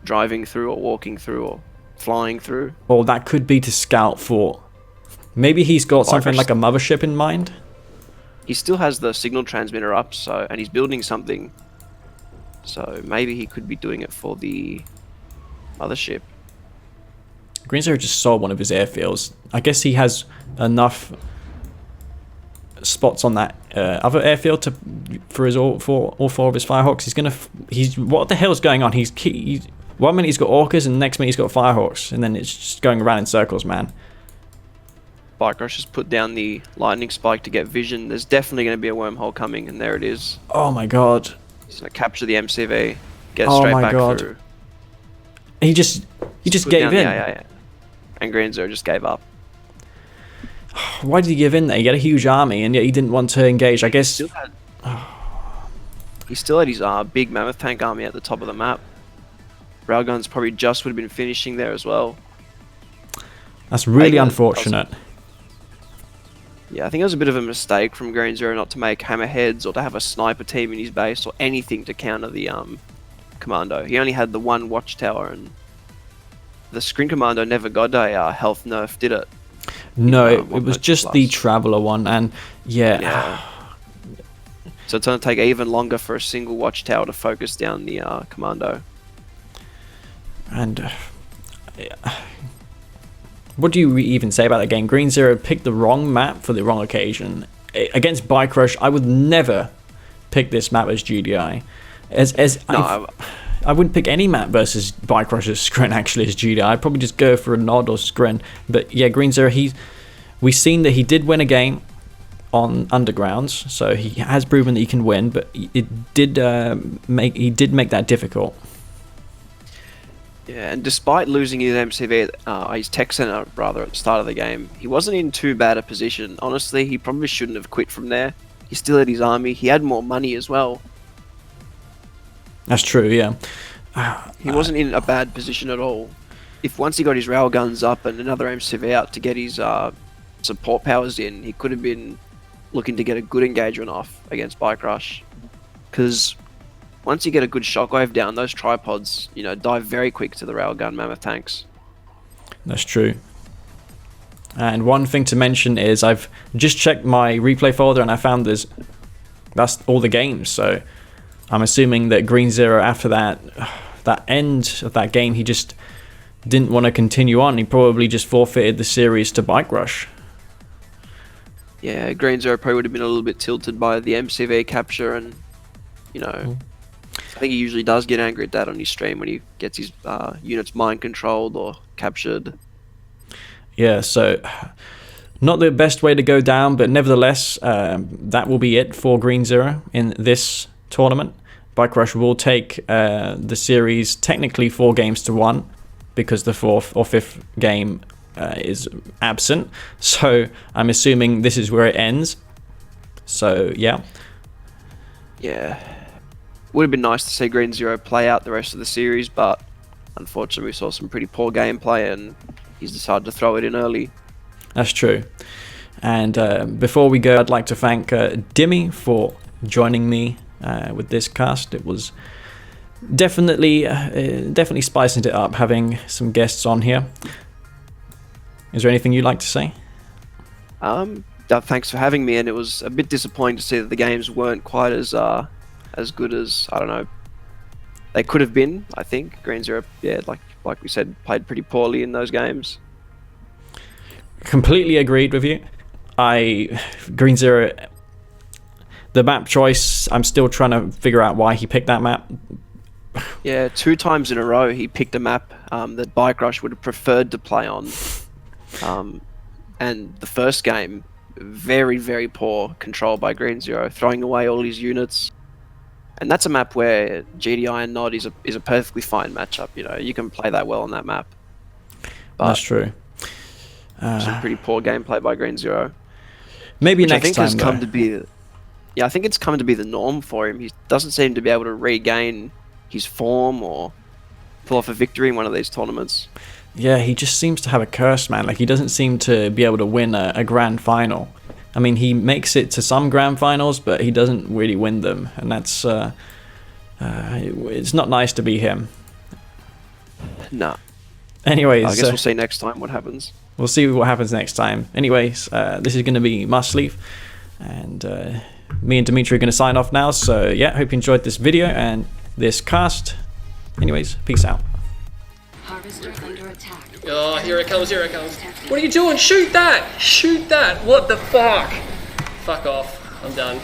Speaker 3: driving through or walking through or flying through.
Speaker 2: Well, that could be to scout for. Maybe he's got something like a mothership in mind.
Speaker 3: He still has the signal transmitter up, and he's building something. So maybe he could be doing it for the mothership.
Speaker 2: Green Zero just saw one of his airfields. I guess he has enough spots on that other airfield for all 4 of his Firehawks. What the hell's going on? He's 1 minute he's got orcas, and the next minute he's got Firehawks, and then it's just going around in circles, man.
Speaker 3: BikeRush has put down the lightning spike to get vision. There's definitely going to be a wormhole coming, and there it is.
Speaker 2: Oh my god.
Speaker 3: He's going to capture the MCV, get straight back through.
Speaker 2: He just gave in.
Speaker 3: Yeah. And Green Zero just gave up.
Speaker 2: Why did he give in there? He had a huge army, and yet he didn't want to engage. I guess
Speaker 3: he still had his big mammoth tank army at the top of the map. Railguns probably just would have been finishing there as well.
Speaker 2: That's really unfortunate.
Speaker 3: Yeah, I think it was a bit of a mistake from Green Zero not to make hammerheads or to have a sniper team in his base or anything to counter the commando. He only had the 1 watchtower, and the screen commando never got a health nerf, did it?
Speaker 2: No, it was just the traveler one, and yeah.
Speaker 3: So it's going to take even longer for a single watchtower to focus down the commando.
Speaker 2: And what do you even say about that game? Green Zero picked the wrong map for the wrong occasion. Against BikeRush, I would never pick this map as GDI. I wouldn't pick any map versus BikeRush's Scrin actually as GDI. I'd probably just go for a nod or Scrin. But yeah, Green Zero, we've seen that he did win a game on Undergrounds, so he has proven that he can win, but he did make that difficult.
Speaker 3: Yeah, and despite losing his MCV, his tech center rather, at the start of the game, he wasn't in too bad a position. Honestly, he probably shouldn't have quit from there. He still had his army. He had more money as well.
Speaker 2: That's true, yeah.
Speaker 3: He wasn't in a bad position at all. If once he got his railguns up and another MCV out to get his support powers in, he could have been looking to get a good engagement off against BikeRush. Because once you get a good shockwave down, those tripods, dive very quick to the railgun mammoth tanks.
Speaker 2: That's true. And one thing to mention is I've just checked my replay folder and I found that's all the games. So I'm assuming that Green Zero, after that end of that game, he just didn't want to continue on. He probably just forfeited the series to BikeRush.
Speaker 3: Yeah, Green Zero probably would have been a little bit tilted by the MCV capture, and I think he usually does get angry at that on his stream when he gets his units mind controlled or captured. Yeah,
Speaker 2: so not the best way to go down, but nevertheless, that will be it for Green Zero in this tournament. BikeRush will take the series technically 4 games to 1 because the 4th or 5th game is absent. So I'm assuming this is where it ends. So yeah.
Speaker 3: Yeah. Would have been nice to see Green Zero play out the rest of the series, but unfortunately we saw some pretty poor gameplay and he's decided to throw it in early.
Speaker 2: That's true. And before we go, I'd like to thank Dimmy for joining me with this cast. It was definitely spicing it up having some guests on here. Is there anything you'd like to say?
Speaker 3: Thanks for having me, and it was a bit disappointing to see that the games weren't quite as good as, I don't know, they could have been. I think Green Zero, yeah, like we said, played pretty poorly in those games.
Speaker 2: Completely agreed with you. Green Zero, the map choice, I'm still trying to figure out why he picked that map.
Speaker 3: Yeah, 2 times in a row he picked a map that BikeRush would have preferred to play on. And the first game, very, very poor control by Green Zero, throwing away all his units. And that's a map where GDI and Nod is a perfectly fine matchup. You know, you can play that well on that map. But
Speaker 2: that's true.
Speaker 3: Some pretty poor gameplay by Green Zero.
Speaker 2: Maybe
Speaker 3: which
Speaker 2: next
Speaker 3: I think
Speaker 2: time.
Speaker 3: Has come to be, yeah, I think it's come to be the norm for him. He doesn't seem to be able to regain his form or pull off a victory in one of these tournaments.
Speaker 2: Yeah, he just seems to have a curse, man. Like, he doesn't seem to be able to win a grand final. I mean, he makes it to some grand finals, but he doesn't really win them, and that's it's not nice to be him.
Speaker 3: Nah.
Speaker 2: Anyways,
Speaker 3: I guess we'll see next time what happens.
Speaker 2: We'll see what happens next time. Anyways, this is going to be Must Leave, and me and Dimitery are going to sign off now. So yeah, hope you enjoyed this video and this cast. Anyways, peace out.
Speaker 4: Harvester under attack.
Speaker 5: Oh, here it comes, here it comes. What are you doing? Shoot that! Shoot that! What the fuck? Fuck off. I'm done.